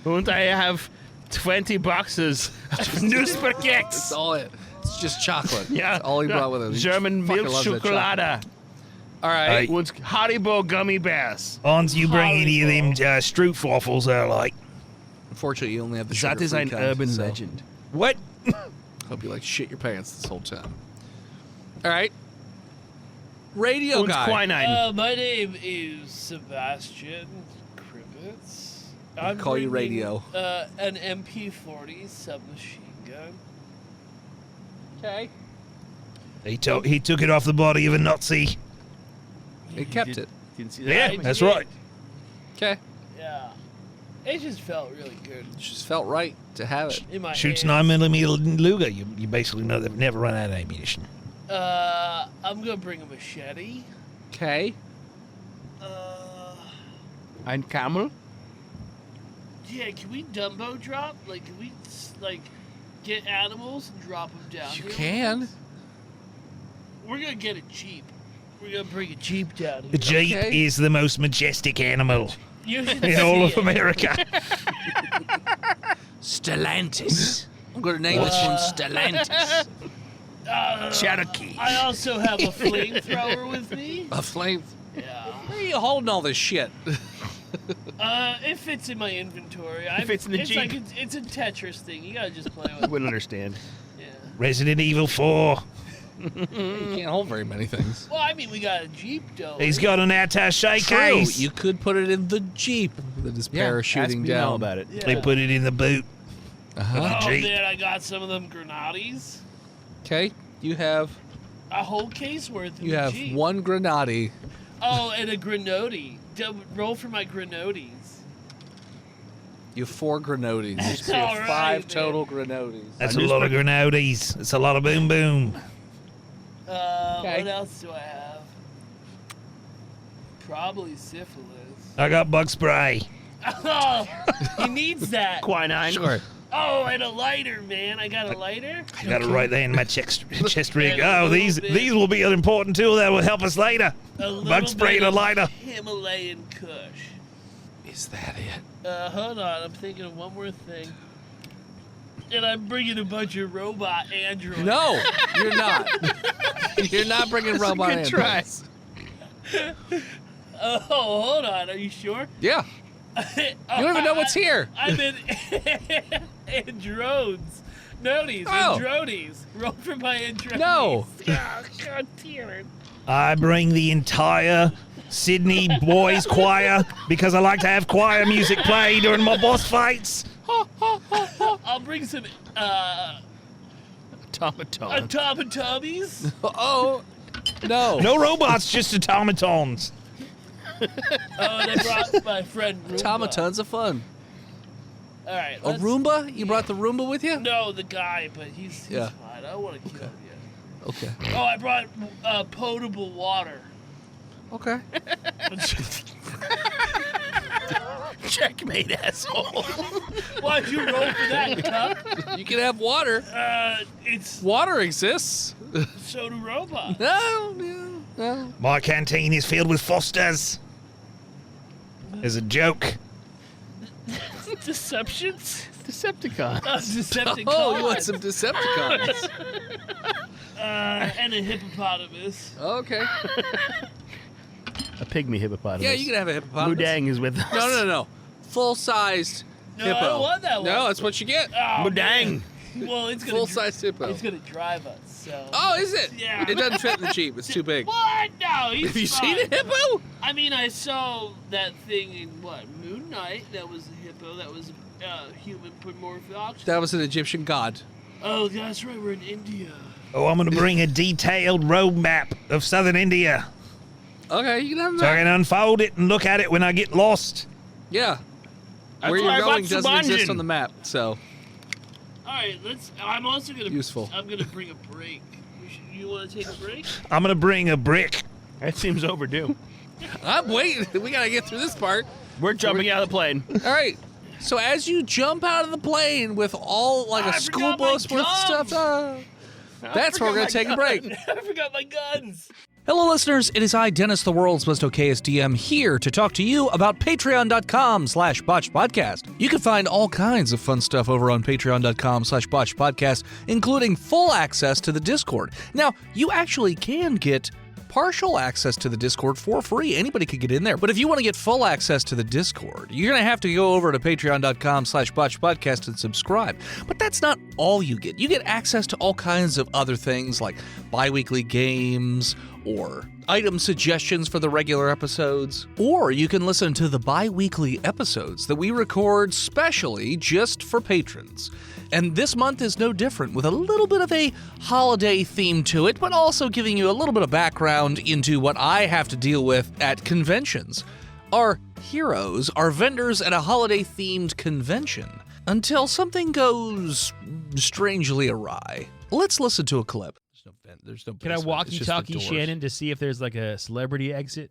And I have 20 boxes of
That's
Nusperkeks.
all it. It's just chocolate.
Yeah.
That's all he brought with him. He
German
fucking
milk
loves that chocolate.
chocolate.
All right.
Und Haribo gummy bears.
Aren't you bring any of them stroopwafels I like?
Unfortunately, you only have the
That is
sugar-free
an
kind,
urban
so
legend.
What?
Hope you like shit your pants this whole time. All right. Radio
Und
guy.
Quinine.
My name is Sebastian Krivitz. I'm
call you
bringing,
Radio.
An MP40 submachine gun.
Okay.
He took it off the body of a Nazi.
He kept it.
Didn't see that.
Yeah,
coming.
that's right.
Okay.
Yeah. It just felt really good
It just felt right to have it.
in my
Shoots
hands.
9mm Luger. You basically know they've never run out of ammunition.
I'm gonna bring a machete.
Okay.
Ein Camel.
Yeah, can we Dumbo drop? Like, can we get animals and drop them down?
You
here?
can.
We're gonna get a Jeep. We're gonna bring a Jeep down here.
The Jeep
Okay.
is the most majestic animal
You should
in all of
see it.
America.
Stellantis. I'm going to name this one Stellantis.
Cherokee.
I also have a flamethrower with me.
A flame.
Yeah.
Where are you holding all this shit?
It fits in my inventory.
It fits in the
it's
Jeep.
Like it's a Tetris thing. You gotta just play with it.
Wouldn't understand.
Yeah.
Resident Evil 4.
You can't hold very many things.
Well, I mean, we got a Jeep, though.
He's got an attaché
True.
case.
You could put it in the Jeep that is
Ask
parachuting
me
down.
all about it.
Yeah.
They put it in the boot.
Uh-huh.
Oh,
Jeep.
man, I got some of them Grenadies.
Okay. You have
A whole case worth in
you
the
have
Jeep.
one Grenade.
Oh, and a Grenody. Roll for my Grenodies.
You have 4 Grenades. So you
All
have
right,
5
man.
total Grenades.
That's a lot of grenades. It's a lot of boom boom.
Okay.
What else do I have? Probably syphilis.
I got bug spray.
Oh, he needs that.
Quinine.
Sure.
Oh, and a lighter, man. I got a lighter.
I got it right there in my chest rig.
Yeah, a
Oh,
little
these
bit.
these will be an important tool that will help us later.
A little
Bug spray
bit
and a
of
lighter.
Himalayan Kush.
Is that it?
Hold on. I'm thinking of one more thing. And I'm bringing a bunch of robot androids.
No, you're not. You're not bringing robot
good try.
androids.
Oh, hold on. Are you sure?
Yeah. You don't even know what's here.
I'm in androids. Noties.
Oh.
Androids. Roll for my androids.
No.
Oh, God damn it.
I bring the entire Sydney Boys Choir because I like to have choir music play during my boss fights.
I'll bring some
Automaton.
automatubbies.
Oh, no.
No robots, just automatons.
Oh, and I brought my friend Roomba.
Automatons of fun.
All right.
A Roomba? You brought the Roomba with you?
No, the guy, but he's
Yeah.
fine. I don't want to kill him yet.
Okay.
Oh, I brought potable water.
Okay.
Checkmate, asshole.
Why'd you roll for that, Cup?
You can have water.
It's
Water exists.
so do robots.
No.
My canteen is filled with Fosters. As a joke.
Deceptions?
Decepticon.
Decepticons.
Oh, you want some Decepticons?
And a hippopotamus.
Okay.
A pygmy hippopotamus.
Yeah, you can have a hippopotamus.
Mudang is with us.
No. Full-sized hippo.
I don't want that one.
No, that's what you get.
Oh,
Mudang.
Well, it's gonna
Full-sized hippo.
It's gonna drive us. So.
Oh, is it?
Yeah.
It doesn't fit in the Jeep. It's too big.
What? No, he's
Have you
fine.
seen a hippo?
I mean, I saw that thing in Moon Knight. That was a hippo. That was human primordial.
That was an Egyptian god.
Oh, that's right. We're in India.
Oh, I'm going to bring a detailed road map of southern India
Okay, you can have
so I
that.
can unfold it and look at it when I get lost.
Yeah.
That's
Where
why I
you're
bought
going doesn't exist
Subunjin.
on the map, so.
All right, let's. I'm also gonna.
Useful.
I'm gonna bring a break. You want to take a break?
I'm going to bring a brick.
That seems overdue.
I'm waiting. We gotta get through this part.
We're jumping out of the plane.
All right. So as you jump out of the plane with all like
I
a
forgot
school
my
bus worth of
guns.
stuff, that's where we're gonna take a break.
I forgot my guns.
Hello, listeners. It is I, Dennis, the world's most okayest DM, here to talk to you about patreon.com/botchedpodcast. You can find all kinds of fun stuff over on patreon.com/botchedpodcast, including full access to the Discord. Now, you actually can get partial access to the Discord for free. Anybody could get in there. But if you want to get full access to the Discord, you're going to have to go over to patreon.com/botchedpodcast and subscribe. But that's not all you get. You get access to all kinds of other things like bi-weekly games or item suggestions for the regular episodes. Or you can listen to the bi-weekly episodes that we record specially just for patrons. And this month is no different, with a little bit of a holiday theme to it, but also giving you a little bit of background into what I have to deal with at conventions. Our heroes are vendors at a holiday-themed convention until something goes strangely awry. Let's listen to a clip. There's no
Can I
basement, it's just the
walkie-talkie
doors.
Shannon to see if there's like a celebrity exit?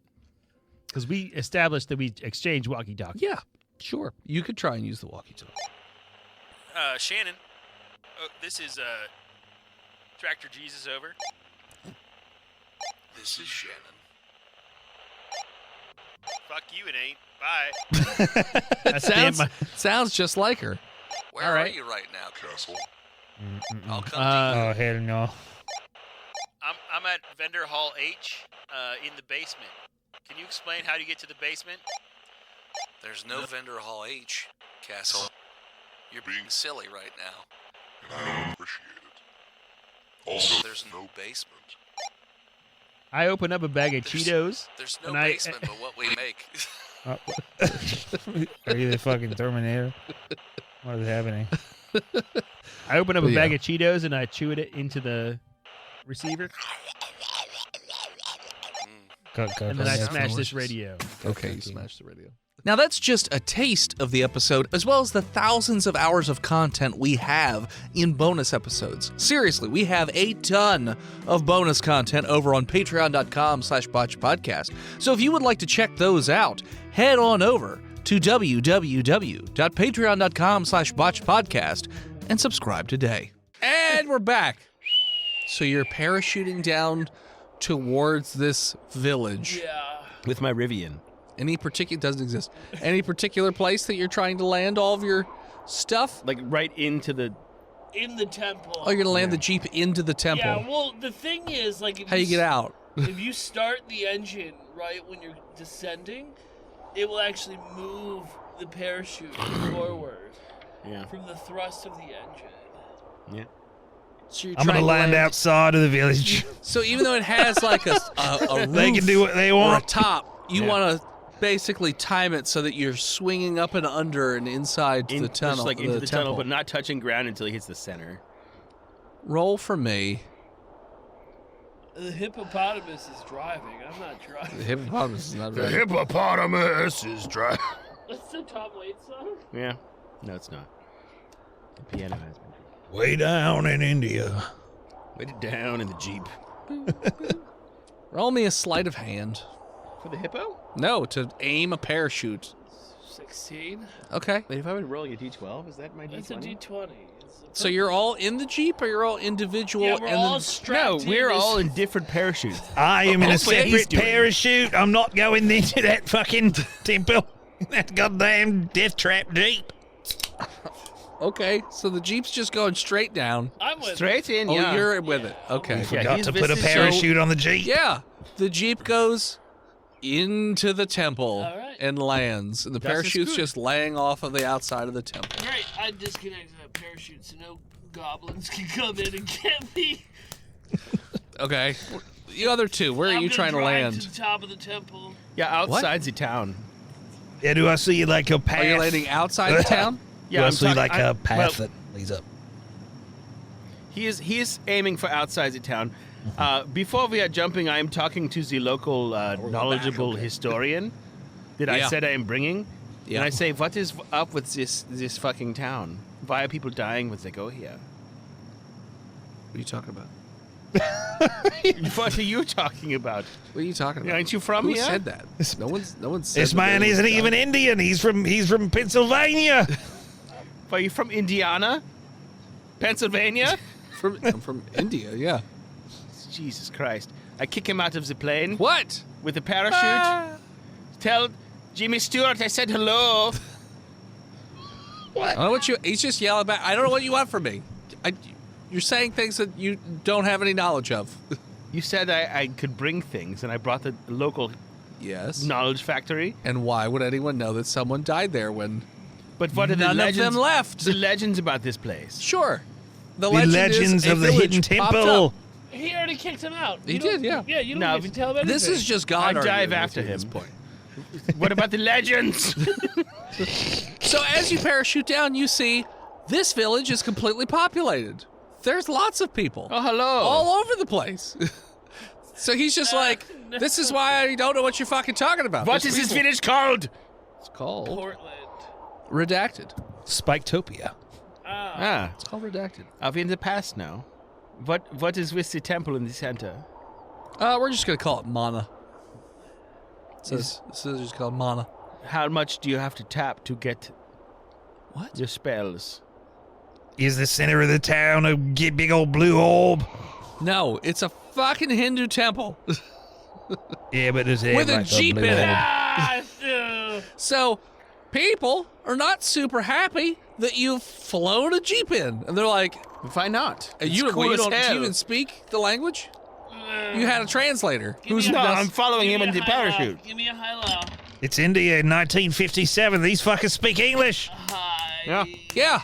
Because we established that we exchange walkie-talkie.
Yeah, sure. You could try and use the walkie-talkie.
Shannon, this is Tractor Jesus over.
This is Shannon.
Fuck you, it ain't. Bye.
It sounds just like her. Where
All right.
are you right now, Castle? I'll come
Oh, hell no.
I'm at Vendor Hall H in the basement. Can you explain how to get to the basement?
There's no Vendor Hall H, Castle. You're being silly right now.
And I don't appreciate it. Also, there's no basement.
I open up a bag of Cheetos.
There's no
And I-
basement but what we make.
Are you the fucking Terminator? What is happening?
I open up a
Yeah.
bag of Cheetos and I chew it into the receiver, and then I smash this radio.
Okay, you smashed the radio. Now that's just a taste of the episode, as well as the thousands of hours of content we have in bonus episodes. Seriously, we have a ton of bonus content over on patreon.com/botchedpodcast. So if you would like to check those out, head on over to www.patreon.com/botchedpodcast and subscribe today. And we're back. So you're parachuting down towards this village.
Yeah.
With my Rivian.
Any particular doesn't exist. Any particular place that you're trying to land all of your stuff?
Like right into the...
In the temple.
Oh, you're gonna land the Jeep into the temple.
Yeah. Well, the thing is, like, if
How you get out?
If you start the engine right when you're descending, it will actually move the parachute forward
Yeah.
from the thrust of the engine.
Yeah.
So you're
I'm
trying
gonna
to
land outside of the village.
So even though it has like a roof
They can do what they
or a
want.
top, you
Yeah.
want to basically time it so that you're swinging up and under and inside the tunnel.
Just like into the tunnel,
temple.
but not touching ground until he hits the center.
Roll for me.
The hippopotamus is driving. I'm not
The
driving.
hippopotamus is not very.
hippopotamus is dry.
What's the Tom Waits song?
Yeah. No, it's not. The piano has been.
Way down in India.
Way down in the Jeep.
Roll me a sleight of hand.
For the hippo?
No, to aim a parachute.
16.
Okay.
Wait, if I've been rolling a D12, is that my
That's a
D20?
D20.
So you're all in the Jeep, or you're all individual?
Yeah, we're
and
all
then...
strapped
No, we're
in.
all in different parachutes.
I am in a
That's what he's
separate
doing.
parachute. I'm not going into that fucking temple. That goddamn death trap Jeep.
Okay, so the Jeep's just going straight down.
I'm with
Straight in,
Oh,
yeah.
you're with it. Okay.
Yeah,
Got
he's
to put a
visiting-
parachute on the Jeep.
Yeah, the Jeep goes into the temple
All right.
and lands. And the
That's
parachute's
good.
just laying off of the outside of the temple.
Great, I disconnected that parachute so no goblins can come in and get me.
Okay. The other two, where are
I'm
you
gonna
trying to
drive
land?
to the top of the temple.
Yeah, outside the town.
Yeah, do I see like a path?
Are you landing outside the town?
Do I see like a
well,
path that leads up?
He is aiming for outside the town. Before we are jumping, I am talking to the local knowledgeable historian that I
Yeah.
said I am bringing.
Yeah.
And I say, what is up with this fucking town? Why are people dying when they go here?
What are you talking about?
What are you talking about?
What are you talking about?
Aren't you from
Who
here?
said that? No one's said
This
that
man
they
isn't
was
even
done.
Indian. He's from Pennsylvania.
Are you from Indiana? Pennsylvania?
I'm from India, yeah.
Jesus Christ. I kick him out of the plane
What?
with a parachute. Tell Jimmy Stewart I said hello.
I don't know what you. He's just yelling back. I don't know what you want from me. You're saying things that you don't have any knowledge of.
You said I could bring things, and I brought the local
Yes.
knowledge factory.
And why would anyone know that someone died there when
But what are the
none of
legends?
them left?
The legends about this place.
Sure.
The
legend
legends
is a
of the
village
hidden
popped
temple.
up.
He already kicked him out.
He
You don't-
did, yeah.
Yeah, you don't
No,
need to tell him anything.
This is just God.
I dive
arguing with
after
you at this
him.
point.
What about the legends?
So as you parachute down, you see this village is completely populated. There's lots of people
Oh, hello.
all over the place. So he's just like, this is why I don't know what you're fucking talking about.
What
There's
is this
people-
village called?
It's called
Portland.
Redacted.
Spiketopia.
Ah,
It's called Redacted.
are we in the past now? What is with the temple in the center?
We're just gonna call it Mana. This is just called Mana.
How much do you have to tap to get
What?
your spells?
Is the center of the town a big old blue orb?
No, it's a fucking Hindu temple.
Yeah, but does it
With
have
a
like
jeep
blue
in it.
orb?
Ah,
So people are not super happy that you've flown a jeep in, and they're like,
Why not?
"Are
It's
you,
cool as
do
hell.
you even speak the language? You had a translator.
Who's
No, I'm following him in the parachute.
Give me a high-low.
It's India in 1957. These fuckers speak English.
Hi.
Yeah.
Yeah,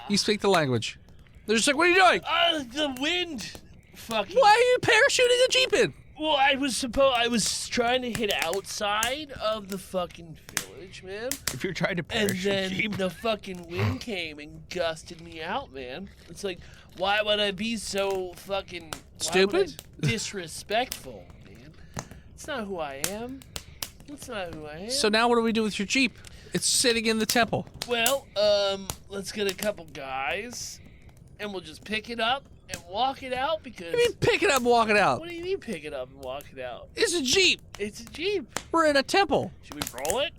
you speak the language. They're just like, what are you doing?
The wind. Fucking.
Why are you parachuting a jeep in?
Well, I was trying to hit outside of the fucking village, man.
If you're trying to
And
parachute
then
sheep,
the fucking wind came and gusted me out, man. It's like, why would I be so fucking
Stupid?
disrespectful, man? It's not who I am. That's not who I am.
So now what do we do with your jeep? It's sitting in the temple.
Well, let's get a couple guys, and we'll just pick it up and walk it out because.
I mean, pick it up and walk it out.
What do you mean pick it up and walk it out?
It's a jeep.
It's a Jeep.
We're in a temple.
Should we roll it?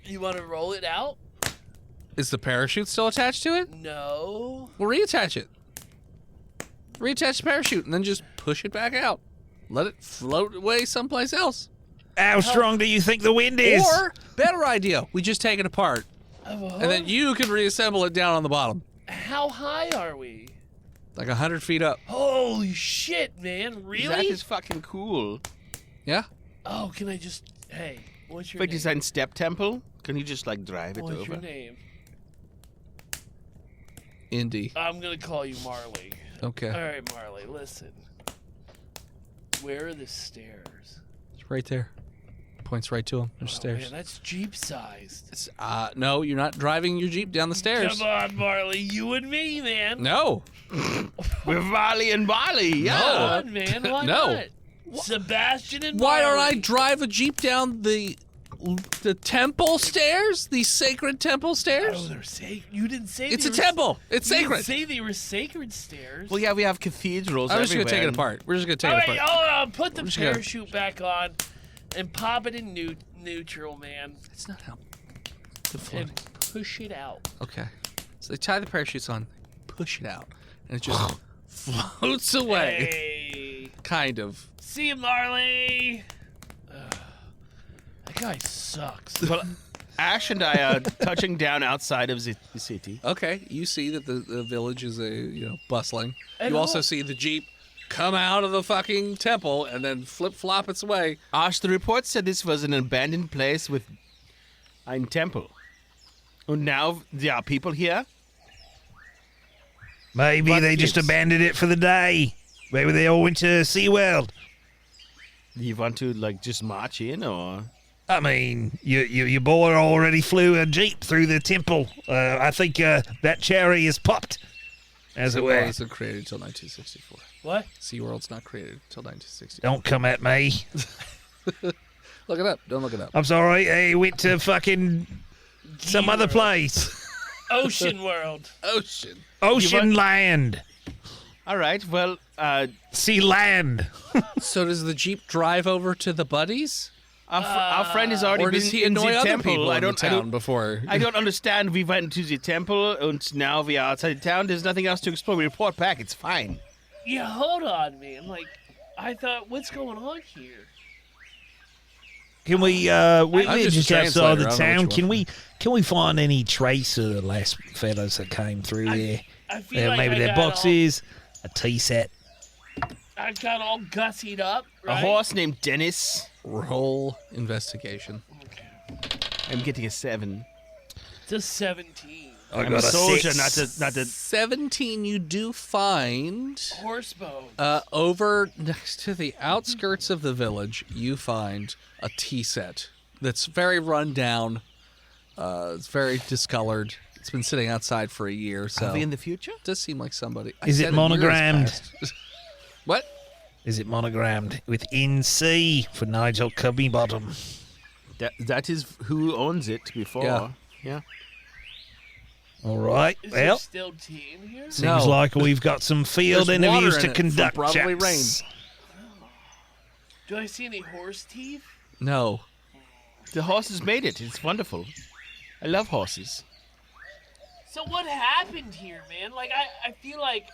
You want to roll it out?
Is the parachute still attached to it?
No.
We'll reattach it. Reattach the parachute and then just push it back out. Let it float away someplace else.
How strong do you think the wind is?
Or, better idea, we just take it apart. And then you can reassemble it down on the bottom.
How high are we?
Like 100 feet up.
Holy shit, man! Really?
that is fucking cool.
Yeah?
Oh, can I just? Hey, what's your
Wait,
name?
design step temple? Can you just like drive it
What's
over?
your name?
Indy.
I'm gonna call you Marley.
Okay.
All right, Marley. Listen. Where are the stairs?
It's right there. Points right to them. There's
Oh,
stairs.
man, that's Jeep sized.
It's, no, you're not driving your Jeep down the stairs.
Come on, Marley. You and me, man.
No.
With Valley and Bali, yeah.
Come on, man. Why
No.
not? Sebastian and
Why don't I
Marley.
drive a Jeep down the temple stairs? The sacred temple
Oh,
stairs?
they're sacred. You didn't say
It's
they
a
were
temple. It's
You didn't
sacred.
say they were sacred stairs.
Well, yeah, we have cathedrals
I'm just
everywhere.
going to take it apart. We're just going to take
All
it
right,
apart.
put the
just gonna-
parachute back on and pop it in neutral, man,
It's not how to float.
and push it out.
Okay. So they tie the parachutes on, push it out, and it just floats away.
Hey.
Kind of.
See you, Marley. That guy sucks.
Well, Ash and I are touching down outside of the city.
Okay, you see that the village is bustling.
And
you also
what-
see the Jeep come out of the fucking temple and then flip-flop its way.
Ash, the report said this was an abandoned place with ein temple. And now there are people here?
Maybe
What
they just
gives?
abandoned it for the day. Maybe they all went to SeaWorld.
You want to, like, just march in, or...?
I mean, your boy already flew a jeep through the temple. I think that cherry is popped, as it
SeaWorld
were.
wasn't created until 1964.
What?
SeaWorld's not created until 1964.
Don't come at me.
Look it up. Don't look it up.
I'm sorry. He went to fucking some other place.
Ocean World.
Ocean land.
All right, well,
Sea land.
So does the Jeep drive over to the buddies?
our friend has already
Or
been
does he
in
annoy
the
other
temple.
people
I
in the
don't,
town before?
I don't understand. We went to the temple, and now we are outside the town. There's nothing else to explore. We report back. It's fine.
Yeah, hold on, man. Like, I thought, what's going on here?
Can we?
I'm
We're
just
just
a
outside the
translator, I don't
town.
know what you
Can we find any trace of the last fellas that came through there?
I feel like
Maybe
I
their
got
boxes, a tea set.
I got all gussied up, right?
A horse named Dennis.
Roll investigation.
I'm getting a 7.
It's a 17.
I'm a soldier, not a.
17 you do find
Horse bone.
over next to the outskirts of the village. You find a tea set that's very run down. It's very discolored. It's been sitting outside for a year, so
Are we in the future?
it does seem like somebody. I
Is it
said a year has
monogrammed?
passed. What?
Is it monogrammed with NC for Nigel Cubbybottom?
That is who owns it before.
Yeah.
Yeah.
All right.
Is there
Well,
still tea in here?
seems
No.
like we've got some field
There's water
interviews
in
to
it from
conduct.
probably
chaps.
Do I see any horse teeth?
No.
The horses made it. It's wonderful. I love horses.
So what happened here, man? Like, I feel like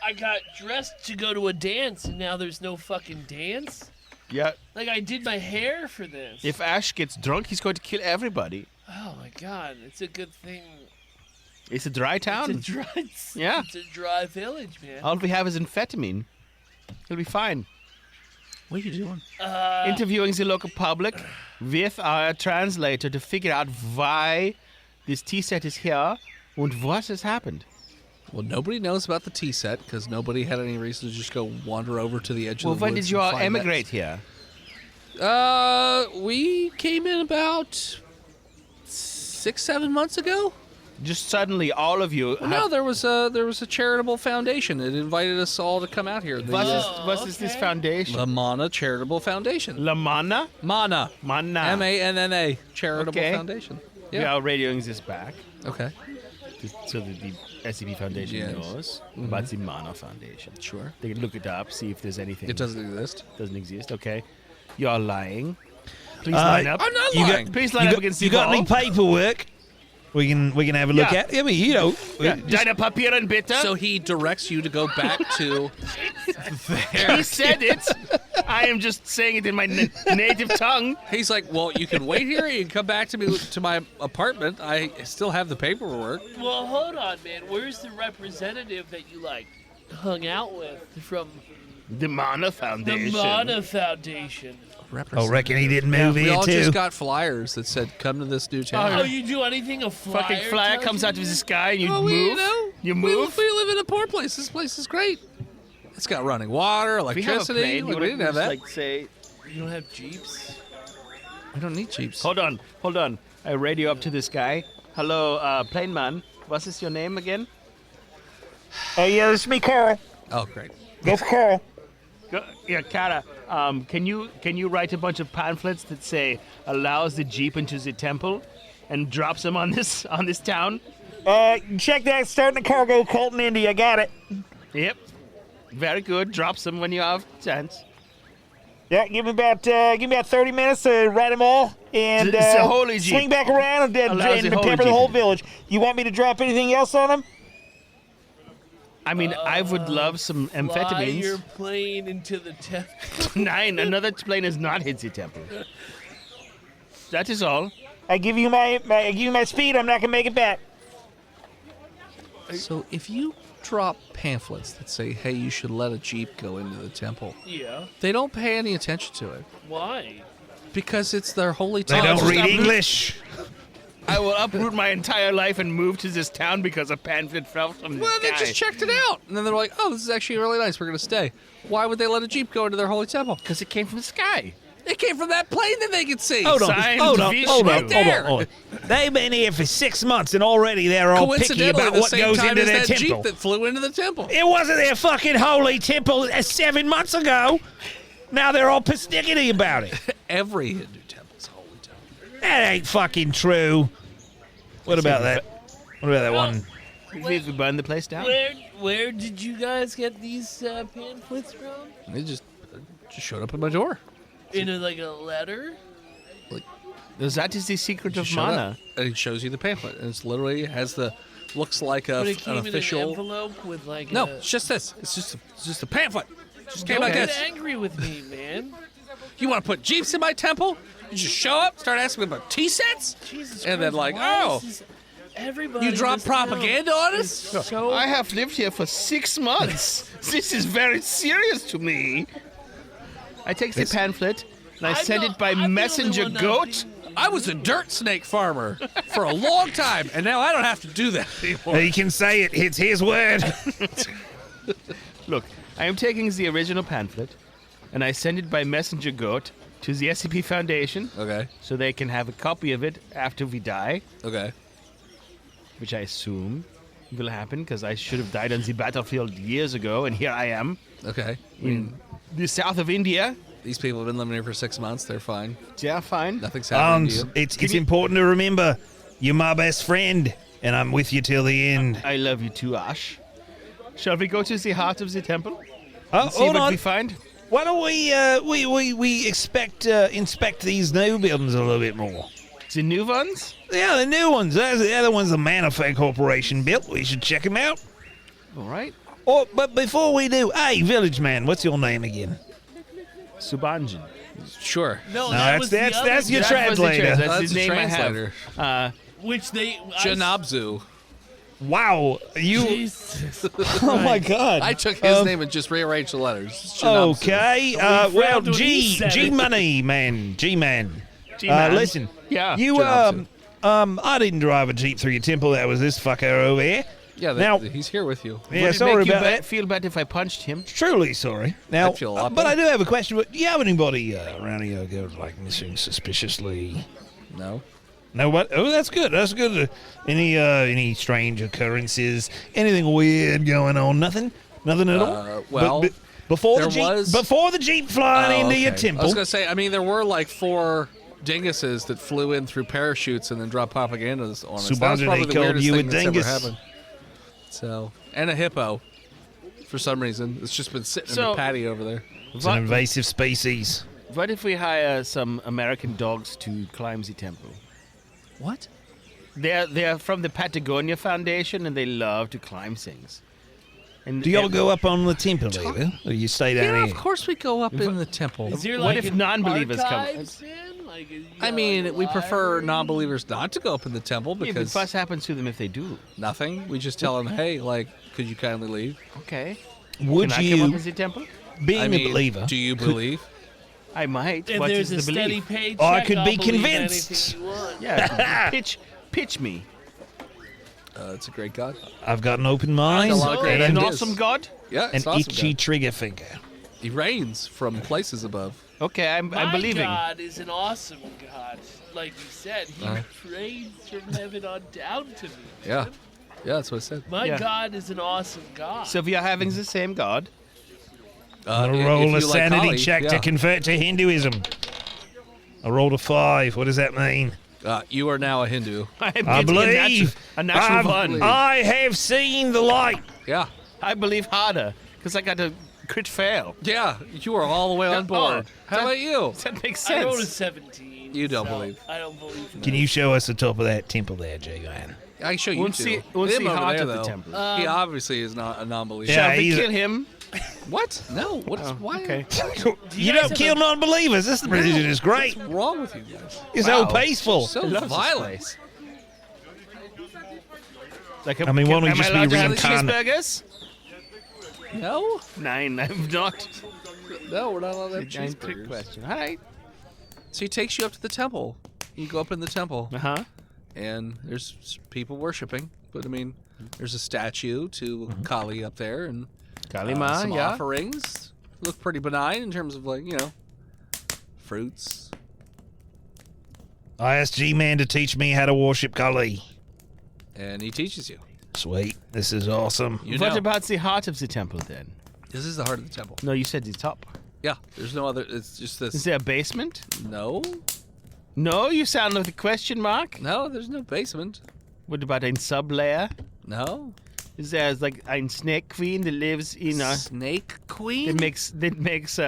I got dressed to go to a dance, and now there's no fucking dance?
Yeah.
Like, I did my hair for this.
If Ash gets drunk, he's going to kill everybody.
Oh, my God. It's a good thing.
It's a dry town.
It's a dry...
Yeah.
It's a dry village, man.
All we have is amphetamine. It'll be fine.
What are you doing?
Interviewing the local public with our translator to figure out why this tea set is here and what has happened.
Well, nobody knows about the tea set because nobody had any reason to just go wander over to the edge
Well,
of the
when
woods
did you
and
all
find
emigrate here?
We came in about 6-7 months ago.
Just suddenly, all of you.
Well, no, there was a charitable foundation. It invited us all to come out here.
What is this foundation?
The Mana Charitable Foundation.
La Mana?
Mana.
Mana.
MANNA Charitable
Okay.
Foundation.
We
Yeah.
are radioing this back
Okay.
so that the SCP Foundation
Yes.
knows about the Mana Foundation.
Sure.
They can look it up, see if there's anything.
It doesn't exist.
Doesn't exist. Okay. You're lying. Please line up.
I'm not
You
lying.
got,
Please line up against the
you got any
wall.
paperwork? We can have a look
Yeah.
at. I mean, you know,
Yeah. Deine Papier and bitte.
So he directs you to go back to
he said it. I am just saying it in my native tongue.
He's like, well, you can wait here. You can come back to me to my apartment. I still have the paperwork.
Well, hold on, man. Where's the representative that you, like, hung out with from
The Mana
the
Foundation.
Mana Foundation?
I reckon he didn't move
We
here
all
too.
just got flyers that said, "Come to this new town."
Oh, you do anything a flyer?
Fucking flyer
tells
comes
you
out of
to
the
do?
sky and you
Well,
move.
you know,
You
we-
move.
We live in a poor place. This place is great. It's got running water,
If we have a
electricity.
plane,
Like,
you
we didn't have that.
like say,
You don't have jeeps?
We don't need jeeps.
hold on. I radio up to this guy. Hello, plane man. What is your name again?
Yeah, this is me, Carl.
Oh, great.
That's Carl.
Yeah, Kara. Can you write a bunch of pamphlets that say allows the jeep into the temple, and drops them on this town?
Check that. Starting a cargo cult in India. Got it.
Yep. Very good. Drops them when you have chance.
Yeah, give me about 30 minutes to write them all, and
It's a holy jeep.
swing back around and
Allows the holy
pepper the
jeep.
whole village. You want me to drop anything else on them?
I mean, I would love some
Fly
amphetamines.
your plane into the temple.
Nine. Another plane has not hit the temple. That is all.
I give you my speed. I'm not gonna make it back.
So if you drop pamphlets that say, hey, you should let a jeep go into the temple,
Yeah.
they don't pay any attention to it
Why?
because it's their holy
They
time.
don't read English.
I will uproot my entire life and move to this town because a pamphlet fell from the
Well,
sky.
they just checked it out. And then they're like, oh, this is actually really nice. We're going to stay. Why would they let a jeep go into their holy temple?
Because it came from the sky.
It came from that plane that they could see.
Hold on,
Signs
hold on,
Vishnu.
hold
Right
on,
there.
hold on. They've been here for 6 months and already they're all picky
Coincidentally,
about
the
what
same
goes
time
into
as
their
that
temple.
jeep that flew into the temple.
It wasn't their fucking holy temple 7 months ago. Now they're all persnickety about it.
Every Hindu temple's a holy temple.
That ain't fucking true. What about that? What about that one?
We burned the place down.
Where did you guys get these pamphlets from?
They just showed up at my door.
In a letter?
That is the secret of
Showed up,
mana.
and it shows you the pamphlet, and it's literally has the looks like
But it
an
came in an
official.
envelope with
No,
a...
it's just this. It's just a pamphlet. Just came
Don't
like
get
this.
angry with me, man.
You want to put jeeps in my temple? You just show up, start asking me about tea sets,
Jesus
and then
Christ,
like,
why
oh,
is everybody
you
in
drop
this town
propaganda on
is
us?
So
I have lived here for 6 months. This is very serious to me. I take the pamphlet and I send it by messenger goat.
I was a dirt snake farmer for a long time, and now I don't have to do that anymore.
He can say it. It's his word.
Look, I am taking the original pamphlet and I send it by messenger goat to the SCP Foundation
Okay,
so they can have a copy of it after we die,
okay.
which I assume will happen because I should have died on the battlefield years ago, and here I am
Okay.
in the south of India.
These people have been living here for 6 months. They're fine.
Yeah, fine.
Nothing's happening to
Hans,
you.
it's important to remember you're my best friend, and I'm with you till the end.
I love you too, Ash. Shall we go to the heart of the temple?
Oh,
See
hold
what
on.
we find?
Why don't we inspect these new buildings a little bit more?
The new ones?
Yeah, the new ones. The other ones the Manifest Corporation built. We should check them out.
All right.
Oh, but before we do, hey, village man, what's your name again?
Subanjan.
Sure.
no,
No,
that was
that's your
That was the
translator.
That's
That's
the
the
name I
translator.
have.
which they
Janabzu.
Wow, you.
Jesus.
Oh my God.
I took his name and just rearranged the letters. It's Janabzu.
Okay.
But we
Well,
frowned when he said
G
it.
Money man, G Man.
G-Man.
Listen.
Yeah.
You
Janabzu.
I didn't drive a jeep through your temple. That was this fucker over here.
Yeah,
Now-
he's here with you.
Yeah,
Would it
sorry
make you
about that.
feel better if I punched him?
Truly sorry. Now,
I'd feel a lot
but I
better.
do have a question. Do you have anybody around here who goes like missing suspiciously?
No.
No, what? Oh, that's good. That's good. Any strange occurrences? Anything weird going on? Nothing. Nothing at all.
well,
before
there
the jeep,
was-
before the jeep flying into your
I was
temple.
gonna say. I mean, there were like 4 dinguses that flew in through parachutes and then dropped propaganda on us. That was
Subanjan,
probably
they
the
called
weirdest
you a
thing that's ever
dingus.
happened. So, and a hippo, for some reason, it's just been sitting in
So-
the patio over there.
It's an invasive species.
What if we hire some American dogs to climb the temple?
What?
They're from the Patagonia Foundation and they love to climb things. And
Do y'all
and
go up on the temple either? Or you stay down
Yeah,
here?
of course we go up in the temple.
Is there
What
like
if
an
non-believers come?
archives in? Like, you
I
got,
mean,
like, a
we prefer
library?
non-believers not to go up in the temple
Yeah, but
because
what happens to them if they do?
nothing. We just tell them, hey, like, could you kindly leave?
Okay.
Would
Can I come up
you,
as a temple?
being
I mean,
a believer,
do you believe?
I might.
If
What
there's
is
a
the
steady
belief?
paycheck,
I could
I'll
be
believe
convinced.
anything you want.
Yeah, pitch me.
It's a great God.
I've got an open mind
It's a lot of great
An
ideas.
awesome God.
Yeah,
an
it's awesome.
itchy
God.
trigger finger.
He reigns from places above.
Okay, I'm
My
believing.
God is an awesome God. Like you said, he prays from heaven on down to me.
Yeah. Yeah, that's what I said.
My
Yeah.
God is an awesome God.
So we are having the same God.
I'll
if
roll
you
a
like
sanity
Kali,
check
yeah.
to convert to Hinduism. I rolled a 5. What does that mean?
You are now a Hindu.
I'm
I
getting
believe.
a natural
I've-
one.
I have seen the light.
Yeah.
I believe harder because I got a crit fail.
Yeah, you are all the way on board.
Oh,
How about you?
That makes
I rolled a
sense.
17.
You don't
so
believe.
I don't believe in
Can you show us the top of that temple there, J-Man?
I can show you
We'll
two.
see- we'll
Him
see
over
heart
there,
at the
though,
temple.
he obviously is not a non-believer.
Yeah,
Shall we
he's a-
kill him?
What? No. What is why?
Okay.
You
guys
don't
have
kill
a-
non-believers. This religion is great.
What's wrong with you guys?
It's so
Wow.
peaceful.
So
love this
violent.
Like,
I mean, why don't we
am
just
I allowed
be
to have
reincarnate?
cheeseburgers?
No,
9. I'm not.
no, we're not allowed to have
Giant trick
cheeseburgers.
question. All right.
So he takes you up to the temple. You go up in the temple,
Uh-huh.
and there's people worshiping. But I mean, there's a statue to Kali up there, and
Kalima,
some
yeah.
offerings. Look pretty benign in terms of fruits.
I asked G-Man to teach me how to worship Kali.
And he teaches you.
Sweet. This is awesome.
You
What
know.
about the heart of the temple then?
This is the heart of the temple.
No, you said the top.
Yeah, there's no other. It's just
Is
this.
there a basement?
No,
No, you sound like a question mark.
no, there's no basement.
What about a sub-layer?
No.
Is there like a snake queen that lives in a...
Snake Queen.
That makes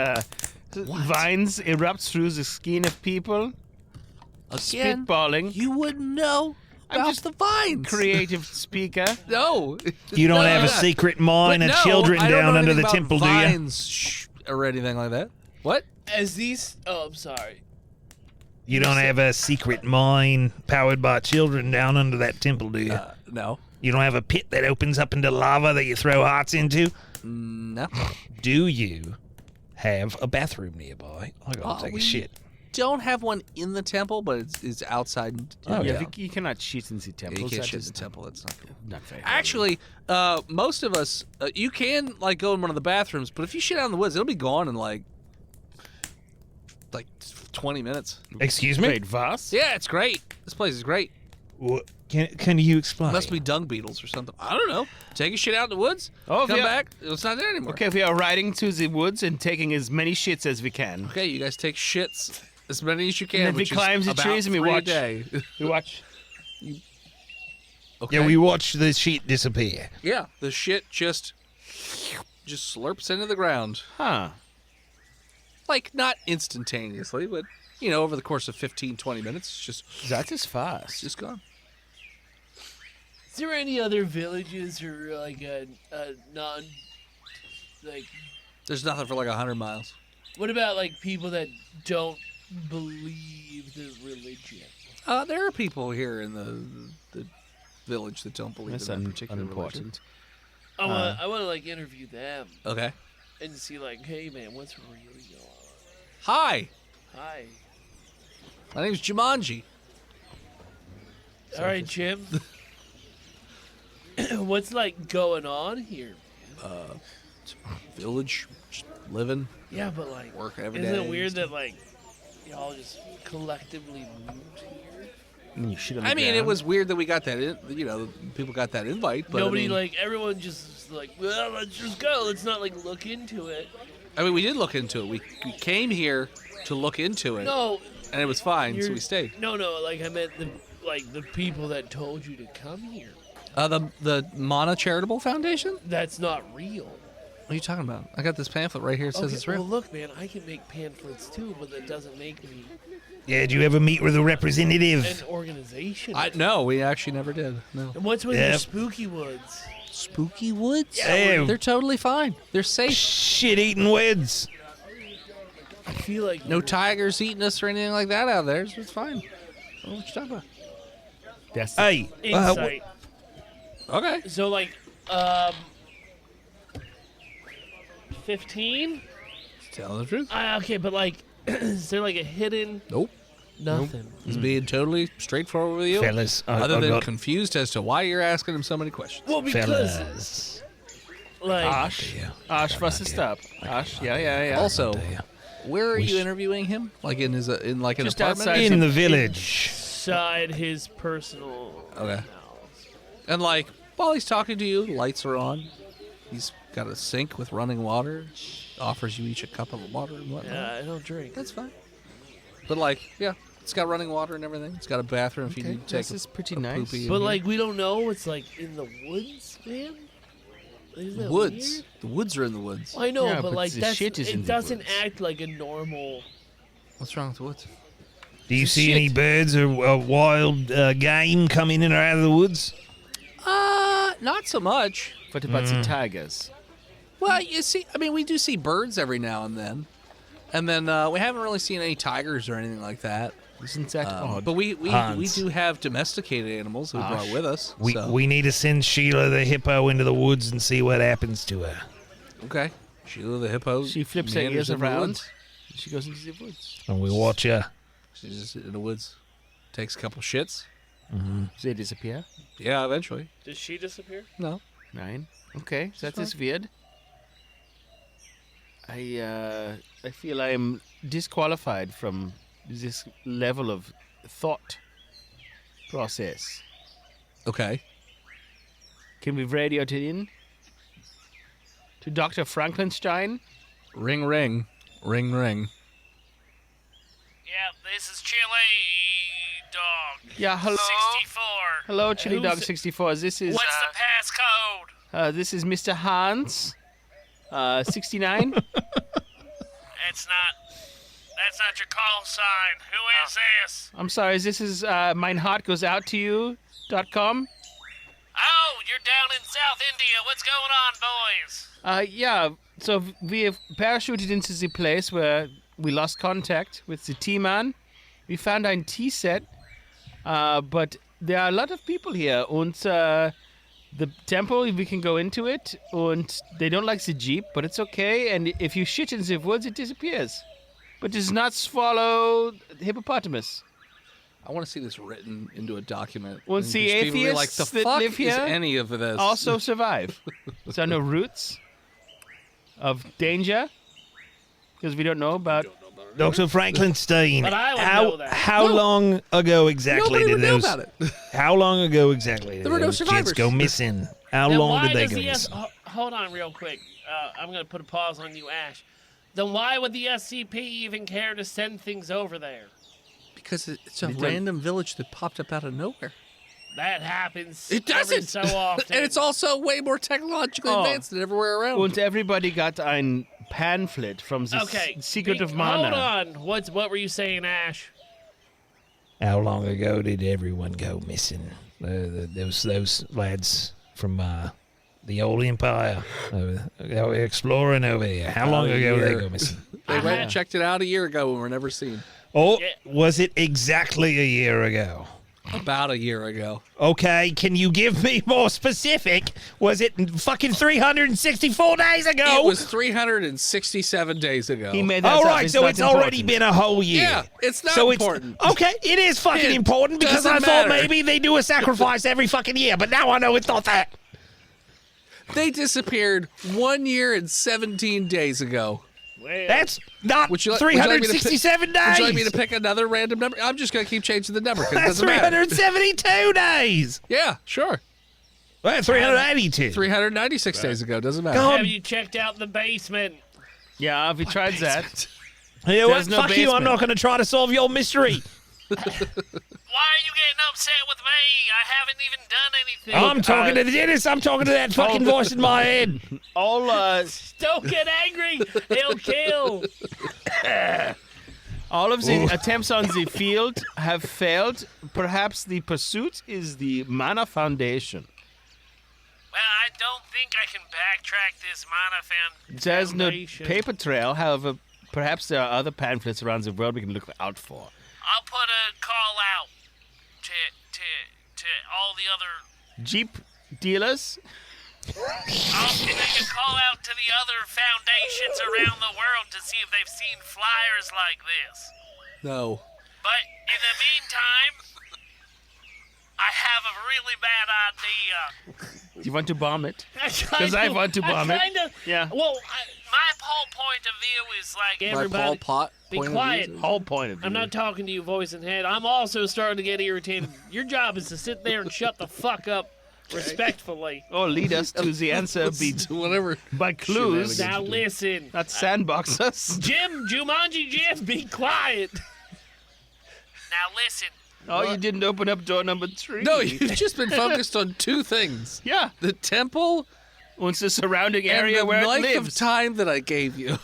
vines erupt through the skin of people?
Again,
Spitballing.
you wouldn't know
I'm
about
just
the vines.
Creative speaker.
No.
You don't
No,
have a
no.
secret mine
But
of
no,
children
I don't
down
know
under
anything
the
about
temple, do you?
vines or anything like that. What?
As these. Oh, I'm sorry.
You don't have a secret mine powered by children down under that temple, do you?
No.
You don't have a pit that opens up into lava that you throw hearts into?
No.
Do you have a bathroom nearby? I gotta take a
we
shit.
don't have one in the temple, but it's outside.
Oh,
yeah,
yeah.
you cannot shit in the temple.
You can't
that
shit in
is
the temple. That's not cool.
Not very
Actually, most of us, you can go in one of the bathrooms, but if you shit out in the woods, it'll be gone in like 20 minutes.
Excuse me?
Great vase.
Yeah, it's great. This place is great.
What? Can you explain?
Must be dung beetles or something. I don't know. Take a shit out in the woods.
Oh,
come
yeah.
back. It's not there anymore.
Okay, we are riding to the woods and taking as many shits as we can.
Okay, you guys take shits as many as you can.
And then we
which is
climb the
about
trees and we
3 a
watch.
day.
We watch.
Okay.
Yeah, we watch the shit disappear.
Yeah, the shit just slurps into the ground.
Huh.
Like, not instantaneously, but, over the course of 15, 20 minutes, it's
That is fast.
it's just gone.
Is there any other villages or like a non, like?
There's nothing for like 100 miles.
What about like people that don't believe the religion?
There are people here in the village that don't believe
That's
in that particular
unimportant.
I want to like interview them
religion. Okay.
and see like, hey man, what's really going on?
Hi,
Hi.
my name's Jumanji.
All right, Jim. What's like going on here?
Village, just living,
Yeah, but like,
working every day.
isn't it weird that like y'all just collectively moved here?
And you shit on the
I mean, it
ground.
was weird that we got that people got that invite, but
Nobody
I mean,
like everyone just like, well, let's just go. Let's not like look into it.
we did look into it. We came here to look into it,
No,
and it was fine, so
you're-
we stayed.
No, like I meant the people that told you to come here.
The Mana Charitable Foundation?
That's not real.
What are you talking about? I got this pamphlet right here. It says
Okay,
it's real.
well, look, man, I can make pamphlets too, but that doesn't make me
Yeah, did you ever meet with a representative?
an organization.
No, we actually never did. No.
And what's with
Yep.
your spooky woods?
Spooky woods?
Yeah,
They're totally fine. They're safe.
Shit-eating woods.
I feel like
No tigers eating us or anything like that out there. So it's fine. I don't know what you're talking about.
That's
Hey,
insight.
Okay.
So like, 15?
Telling the truth.
Okay, but like, is there like a hidden
Nope.
nothing?
He's being totally straightforward with you.
fellas,
Other
I've
than
got
confused as to why you're asking him so many questions.
Well, because
fellas.
like,
Ash. Ash versus stop. Ash. Yeah.
Also, where are you interviewing him? Like in his in like an
Just
apartment?
outside.
In the village.
inside his personal
Okay.
house.
And like while he's talking to you, lights are on. He's got a sink with running water. Offers you each a cup of water and whatnot.
Yeah, I don't drink.
That's fine. But like, yeah, it's got running water and everything. It's got a bathroom if you need to take
This is pretty
a
nice.
poopy in
But
here.
like, we don't know what's like in the woods, man. Isn't that
woods.
weird?
The woods are in the woods.
Well, I know,
Yeah,
but
but
like
the
that's
shit is in
it
the
doesn't
woods.
act like a normal.
What's wrong with the woods?
Do you
It's
see
shit.
any birds or wild game come in and out of the woods?
Not so much.
What about the tigers?
Well, you see, I mean, we do see birds every now and then. And then we haven't really seen any tigers or anything like that.
Isn't that odd?
But we
Hans.
do have domesticated animals we brought with us. so.
We need to send Sheila the hippo into the woods and see what happens to her.
Okay. Sheila the hippo.
She flips her
meanders
ears
in the
around.
woods.
She goes into the woods.
And we watch her.
She's just in the woods. Takes a couple shits.
They disappear.
Yeah, eventually.
Does she disappear?
No.
9. Okay, so that is weird. I feel I am disqualified from this level of thought process.
Okay.
Can we radio it in to Dr. Frankenstein?
Ring, ring. Ring, ring.
Yeah, this is Chili Dog.
Yeah, hello.
64.
Hello, Chili
Who's
Dog
it?
64. This is
What's the passcode?
this is Mr. Hans. 69.
That's not your call sign. Who is this?
I'm sorry. This is Mein Heart Goes Out to You.com.
Oh, you're down in South India. What's going on, boys?
Yeah. So we have parachuted into the place where we lost contact with the T-Man. We found ein T-set, but there are a lot of people here, and the temple, we can go into it, and they don't like the jeep, but it's okay. And if you shit in the woods, it disappears, but does not swallow the hippopotamus.
I want to see this written into a document.
Well,
And
see,
just people be
atheists
like, the
that
fuck
live
is
here
any of this?
Also survive. So no roots of danger, because we don't know about.
Dr. Frankenstein,
But I would know that.
how long ago exactly
Nobody
did
would know
those?
about it.
How long ago exactly did
There were no
those kids
survivors.
go missing? How
Then
long
why
did they
does
go
the
missing?
Hold on real quick. I'm going to put a pause on you, Ash. Then why would the SCP even care to send things over there?
Because it's a random village that popped up out of nowhere.
That happens
It
every
doesn't.
so often.
And it's also way more technologically
Oh.
advanced than everywhere around.
And everybody got ein pamphlet from the
Okay.
Secret of
Hold
Mana.
on. What were you saying, Ash?
How long ago did everyone go missing? Those lads from the old empire, they were exploring over here. How long ago did they go missing?
They went and checked it out a year ago and were never seen.
Or
Yeah.
was it exactly a year ago?
About a year ago.
Okay, can you give me more specific? Was it fucking 364 days ago?
It was 367 days ago.
He made that
All
up.
right, so
not
it's already
important.
been a whole year.
Yeah, it's not
so
important.
Okay, it is fucking
It
important because I
doesn't
thought
matter.
maybe they do a sacrifice every fucking year, but now I know it's not that.
They disappeared 1 year and 17 days ago.
Well,
That's not
Would you like me to
367 days.
Would you like me to pick another random number? I'm just going to keep changing the number because it
That's
doesn't matter.
372 days.
Yeah, sure.
Well, 382.
396 days ago. Doesn't matter.
God.
have you checked out the basement?
Yeah, we tried that.
You know what?
There's no
Fuck you. I'm
basement.
not going to try to solve your mystery.
Why are you getting upset with me? I haven't even done anything.
I'm talking to the dentist. I'm talking to that fucking voice in my head.
All
Don't get angry. He'll kill.
all of the attempts on the field have failed. Perhaps the pursuit is the Mana Foundation.
Well, I don't think I can backtrack this mana fan.
There's no
Foundation.
paper trail. However, perhaps there are other pamphlets around the world we can look out for.
I'll put a call out to all the other.
Jeep dealers.
I'll make a call out to the other foundations around the world to see if they've seen flyers like this.
No.
But in the meantime, I have a really bad idea.
You want to bomb it?
Because
I want to bomb it. Yeah.
Well,
My whole point of view is like
My
everybody,
Paul Pot.
be
point of
quiet.
view.
Whole point of view.
I'm not talking to you, voice and head. I'm also starting to get irritated. Your job is to sit there and shut the fuck up respectfully.
Or lead us to the answer
Whatever.
by clues.
Now listen.
Not sandbox us.
Jim, Jumanji Jim, be quiet.
now listen.
Oh, you didn't open up door number 3.
No, you've just been focused on two things:
Yeah.
the temple
Once the surrounding
and
area
the
where it
length of
lives.
time that I gave you.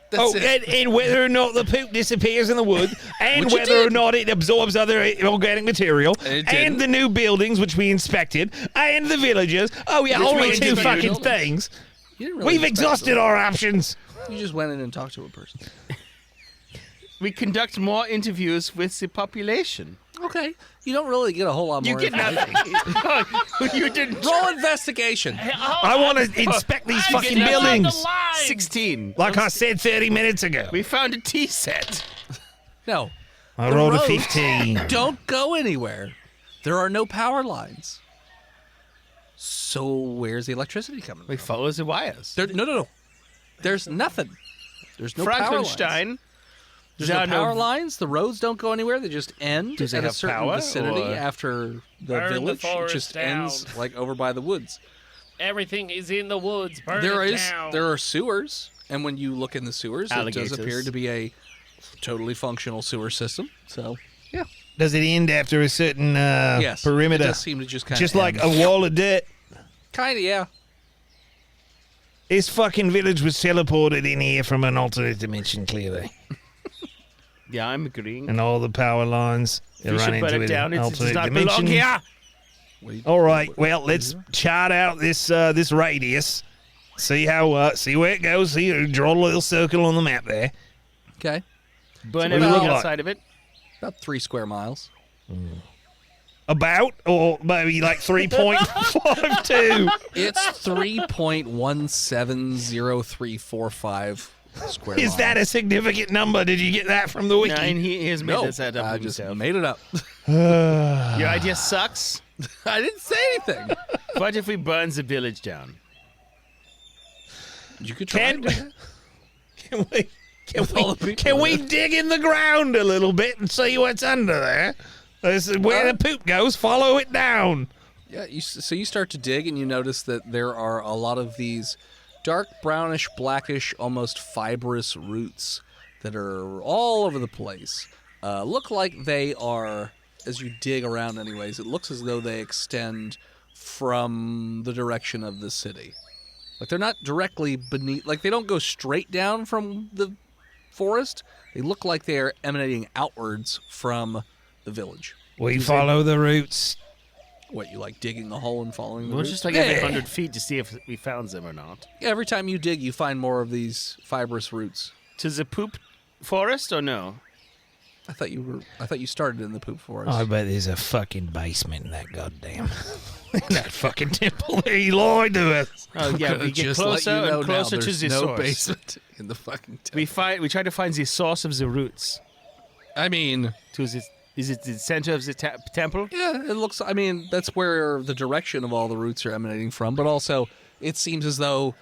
That's it.
And whether or not the poop disappears in the wood, and
Which it
whether or
did.
not it absorbs other organic material,
And it didn't.
and the new buildings which we inspected, and the villagers. Oh yeah,
Which we
only two
inspected.
fucking things.
You didn't really
We've
inspect
exhausted
them.
our options.
You just went in and talked to a person.
we conduct more interviews with the population.
Okay. You don't really get a whole lot
You
more
get
information.
nothing. You didn't.
Roll investigation.
I want to inspect these fucking
Get on the
buildings.
line.
16.
Like I said 30 minutes ago.
We found a tea set.
No.
I
The
rolled a
roads
15.
Don't go anywhere. There are no power lines. So where's the electricity coming
We
from?
follow the wires.
No. There's nothing. There's no power lines.
Frankenstein.
There's
There
no
are
power lines. The roads don't go anywhere. They just end
Do they
at a
have
certain
power,
vicinity
or-
after the
Burn the
village. It
forest
just
down.
ends like over by the woods.
Everything is in the woods. Burn
There
it
is
down.
there are sewers, and when you look in the sewers,
Alligators.
it does appear to be a totally functional sewer system. So yeah,
Does it end after a certain
yes,
perimeter?
It does seem to just kind of
Just like a wall of dirt?
kind of yeah.
This fucking village was teleported in here from an alternate dimension, clearly.
Yeah, I'm agreeing.
And all the power lines
We
run
should
into
burn it down. It
alternate
does not
dimension.
belong here.
All right, well, let's chart out this radius. See where it goes. Draw a little circle on the map there.
Okay,
Burn
what does it
everything
look like?
outside of it.
about 3 square miles.
About, or maybe like 3.52.
It's 3.170345 square
Is
miles.
that a significant number? Did you get that from the wiki?
Nine, he has made
No,
this that up
I just
himself.
made it up.
Your idea sucks.
I didn't say anything.
What if we burn the village down?
You could try.
Can,
to do that.
can
all the
we,
people
can we
there.
dig in the ground a little bit and see what's under there? This is where the poop goes. Follow it down.
Yeah, so you start to dig and you notice that there are a lot of these dark brownish, blackish, almost fibrous roots that are all over the place. Look like they are, as you dig around anyways, it looks as though they extend from the direction of the city. Like they're not directly beneath, like they don't go straight down from the forest. They look like they are emanating outwards from the village.
We follow the roots.
What, you like digging a hole and following the
We'll
roots?
just like every 100 feet to see if we found them or not.
Every time you dig, you find more of these fibrous roots.
To the poop forest or no?
I thought you started in the poop forest.
I bet there's a fucking basement in that goddamn that fucking temple. He lied to us.
Oh yeah, we get
Just let
closer
you know
and closer
now,
to
there's
the
no
source.
basement in the fucking temple.
We try to find the source of the roots.
I mean,
Is it the center of the temple?
yeah, it looks. I mean, that's where the direction of all the roots are emanating from. But also, it seems as though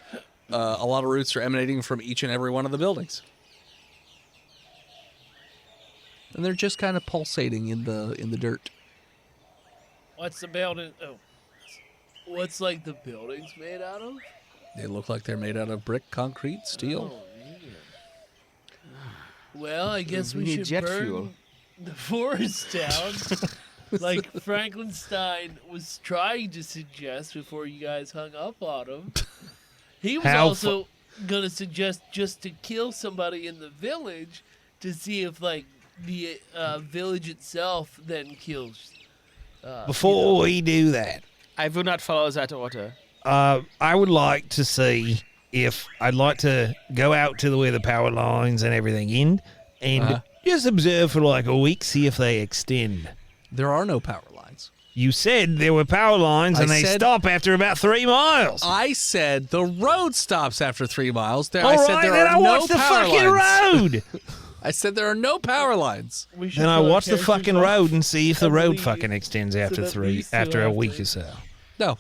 a lot of roots are emanating from each and every one of the buildings, and they're just kind of pulsating in the dirt.
What's the building? Oh, what's like the buildings made out of?
They look like they're made out of brick, concrete, steel.
Oh, well, I guess
We
we
need
should
jet
burn
fuel.
the forest down, like Frankenstein was trying to suggest before you guys hung up on him. He was
How
also gonna suggest just to kill somebody in the village to see if, like, the village itself then kills.
Before we do that,
I will not follow that order.
I would like to see if I'd like to go out to where the power lines and everything end and just observe for like a week, see if they extend.
There are no power lines.
You said there were power lines and
I
they
said-
stop after about 3 miles.
I said the road stops after 3 miles. There,
All
I
right,
said there
then
are
I
no
watched the
power
fucking
lines.
road.
I said there are no power lines.
We should
Then I
put our
watch the
characters
fucking
off
road and see if the road
heavily
fucking extends after
that these two
after a
have
week
to-
or so.
No,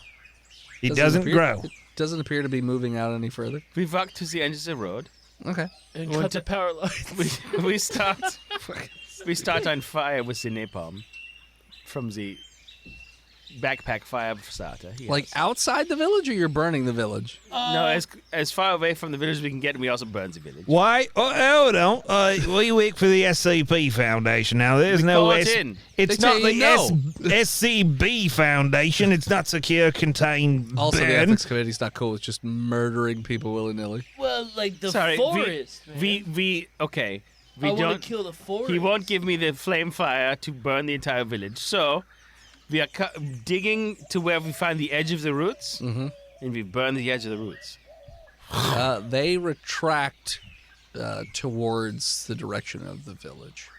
It doesn't
appear-
grow.
It doesn't appear to be moving out any further.
We walk to the end of the road.
Okay.
and
Want
cut
to-
the power lines.
We start on fire with the napalm from the backpack fire starter. Yes.
Like outside the village, or you're burning the village?
no, as far away from the village as we can get, and we also burn the village.
Why? Oh, hold on. We work for the SCP Foundation. Now, there's
We
no
call it in.
It's
They
not
tell you
the SCB Foundation. It's not Secure Contain
Also, the
Burn.
ethics committee's not cool. It's just murdering people willy nilly.
Well, like the
Sorry,
forest. man.
we okay. We
I want
don't.
to kill the forest.
He won't give me the flame fire to burn the entire village. So we are digging to where we find the edge of the roots, and we burn the edge of the roots.
They retract towards the direction of the village.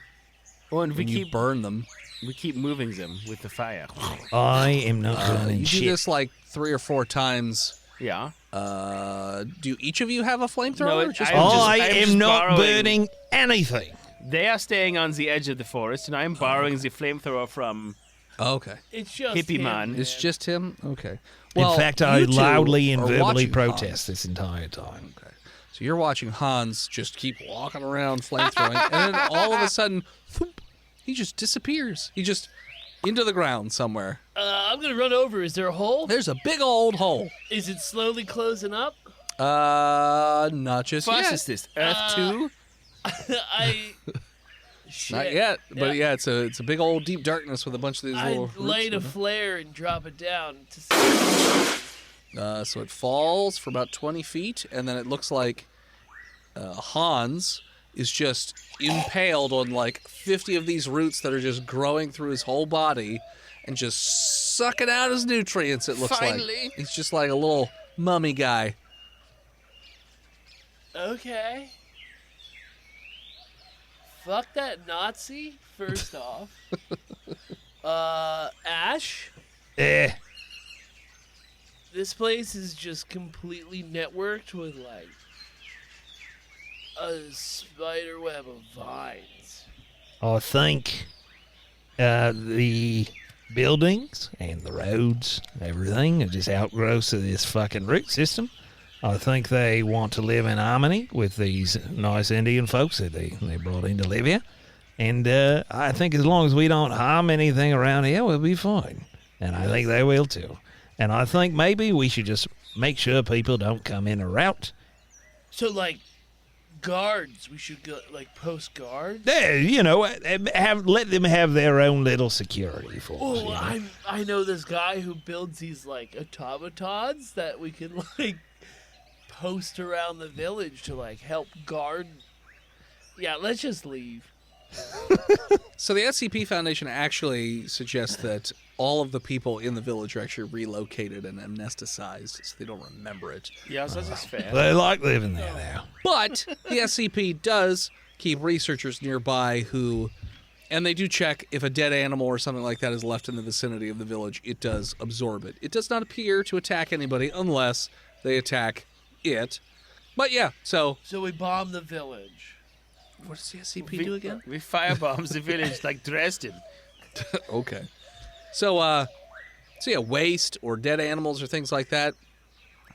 Oh, and
When you burn them.
we keep moving them with the fire.
I am not burning
You
shit.
do this like 3 or 4 times.
Yeah.
Do each of you have a flamethrower?
No,
or just
I'm just-
I
I'm
am
just
not
borrowing-
burning anything.
They are staying on the edge of the forest, and I'm borrowing the flamethrower from
Okay.
It's just
Hippie
him,
man.
It's just him? Okay. Well,
In fact, I
you two
loudly and
are
verbally
watching
protest this entire time.
Okay. So you're watching Hans just keep walking around flamethrowing, and then all of a sudden, thump, he just disappears. He just into the ground somewhere.
I'm gonna run over. Is there a hole?
There's a big old hole.
Is it slowly closing up?
Not just
What
yet.
is this? Earth 2?
Shit.
Not yet, but yeah, it's a big old deep darkness with a bunch of these
I
little roots
light a
in it.
flare and drop it down to see.
So it falls for about 20 feet, and then it looks like Hans is just impaled on like 50 of these roots that are just growing through his whole body and just sucking out his nutrients, it looks
Finally.
like. He's just like a little mummy guy.
Okay. Fuck that Nazi, first off. Ash,
Eh.
this place is just completely networked with, like, a spider web of vines.
I think the buildings and the roads, everything, are just outgrowths of this fucking root system. I think they want to live in harmony with these nice Indian folks that they brought in to live here. And I think as long as we don't harm anything around here, we'll be fine. And I think they will too. And I think maybe we should just make sure people don't come in or out.
So, like, guards, we should go, like, post guards?
You know, let them have their own little security force.
Oh,
you know?
I know this guy who builds these, like, automatons that we can, like, post around the village to, like, help guard. Yeah, let's just leave.
So the SCP Foundation actually suggests that all of the people in the village are actually relocated and amnesticized, so they don't remember it.
Yeah, so that's fair.
They like living there now.
But the SCP does keep researchers nearby who, and they do check if a dead animal or something like that is left in the vicinity of the village, it does absorb it. It does not appear to attack anybody unless they attack it. But yeah, so
So we bomb the village.
what does the SCP do again?
We firebombs the village like Dresden.
Okay. So yeah, waste or dead animals or things like that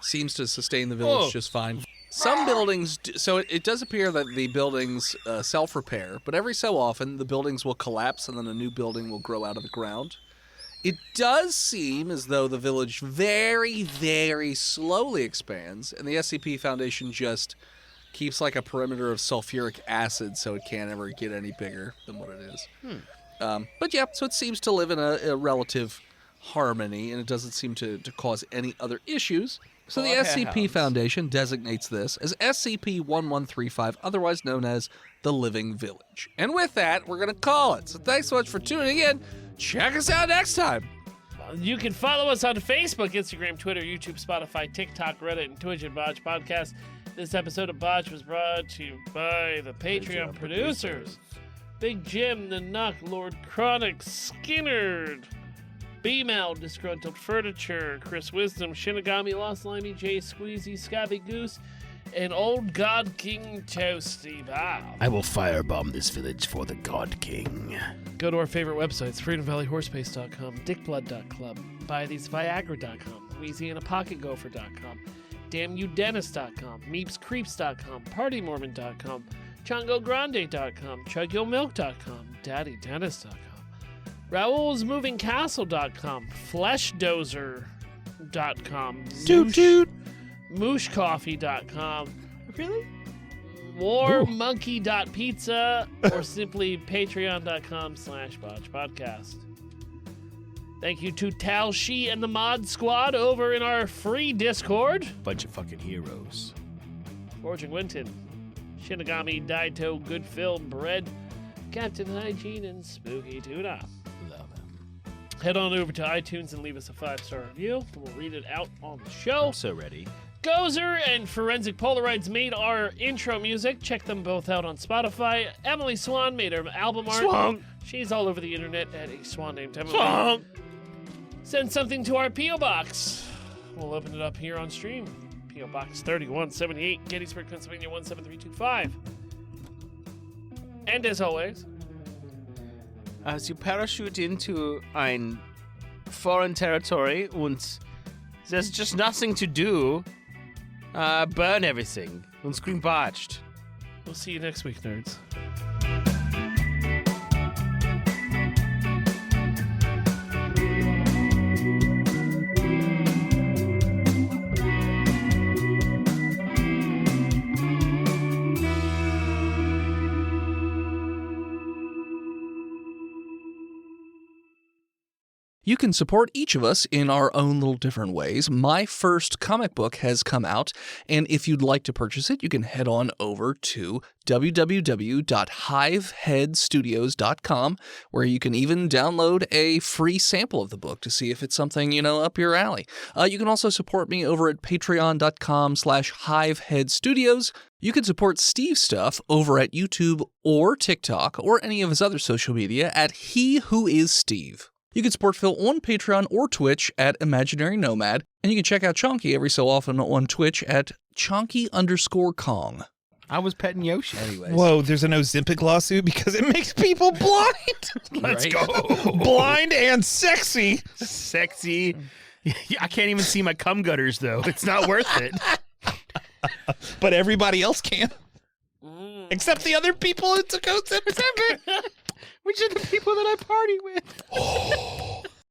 seems to sustain the village just fine. Some buildings, so it does appear that the buildings self-repair, but every so often the buildings will collapse and then a new building will grow out of the ground. It does seem as though the village very, very slowly expands, and the SCP Foundation just keeps like a perimeter of sulfuric acid so it can't ever get any bigger than what it is. But yeah, so it seems to live in a relative harmony, and it doesn't seem to cause any other issues. So the SCP Foundation designates this as SCP-1135, otherwise known as the Living Village. And with that, we're going to call it. So thanks so much for tuning in. Check us out next time.
You can follow us on Facebook, Instagram, Twitter, YouTube, Spotify, TikTok, Reddit, and Twitch at Botched Podcast. This episode of Botched was brought to you by the Patreon producers. Big Jim, the Nuck, Lord Chronic, Skinnerd, B-Mal, Disgruntled Furniture, Chris Wisdom, Shinigami, Lost Limey, Jay Squeezy, Scabby Goose, and Old God King Toasty Bow.
I will firebomb this village for the God King.
Go to our favorite websites, freedomvalleyhorsepace.com, dickblood.club, buytheseviagra.com, louisianapocketgopher.com, damnyoudennis.com, meepscreeps.com, partymormon.com, chongogrande.com, chugyourmilk.com, daddydennis.com, raoulsmovingcastle.com, fleshdozer.com,
Toot toot.
mooshcoffee.com, really? Warmonkey.pizza, or simply patreon.com/botchpodcast. Thank you to Tal Shi and the Mod Squad over in our free Discord.
Bunch of fucking heroes.
Forging Winton, Shinigami, Daito, Good Film, Bread, Captain Hygiene, and Spooky Tuna.
Love him.
Head on over to iTunes and leave us a 5-star review. We'll read it out on the show.
I'm so ready.
Gozer and Forensic Polaroids made our intro music. Check them both out on Spotify. Emily Swan made her album art.
Swan.
She's all over the internet at a swan named Emily.
Swan.
Send something to our P.O. Box. We'll open it up here on stream. P.O. Box 3178, Gettysburg, Pennsylvania 17325. And as always,
As you parachute into ein foreign territory und there's just nothing to do, burn everything and scream botched.
we'll see you next week, nerds.
You can support each of us in our own little different ways. My first comic book has come out, and if you'd like to purchase it, you can head on over to www.hiveheadstudios.com, where you can even download a free sample of the book to see if it's something, up your alley. You can also support me over at patreon.com/hiveheadstudios. You can support Steve's stuff over at YouTube or TikTok or any of his other social media at He Who Is Steve. You can support Phil on Patreon or Twitch at Imaginary Nomad, and you can check out Chonky every so often on Twitch at Chonky_Kong.
I was petting Yoshi.
Anyways.
Whoa, there's an Ozempic lawsuit because it makes people blind.
Let's
Right.
go.
Blind and sexy.
Sexy. I can't even see my cum gutters, though. It's not worth it.
But everybody else can. Except the other people who took Ozempic.
Which are the people that I party with?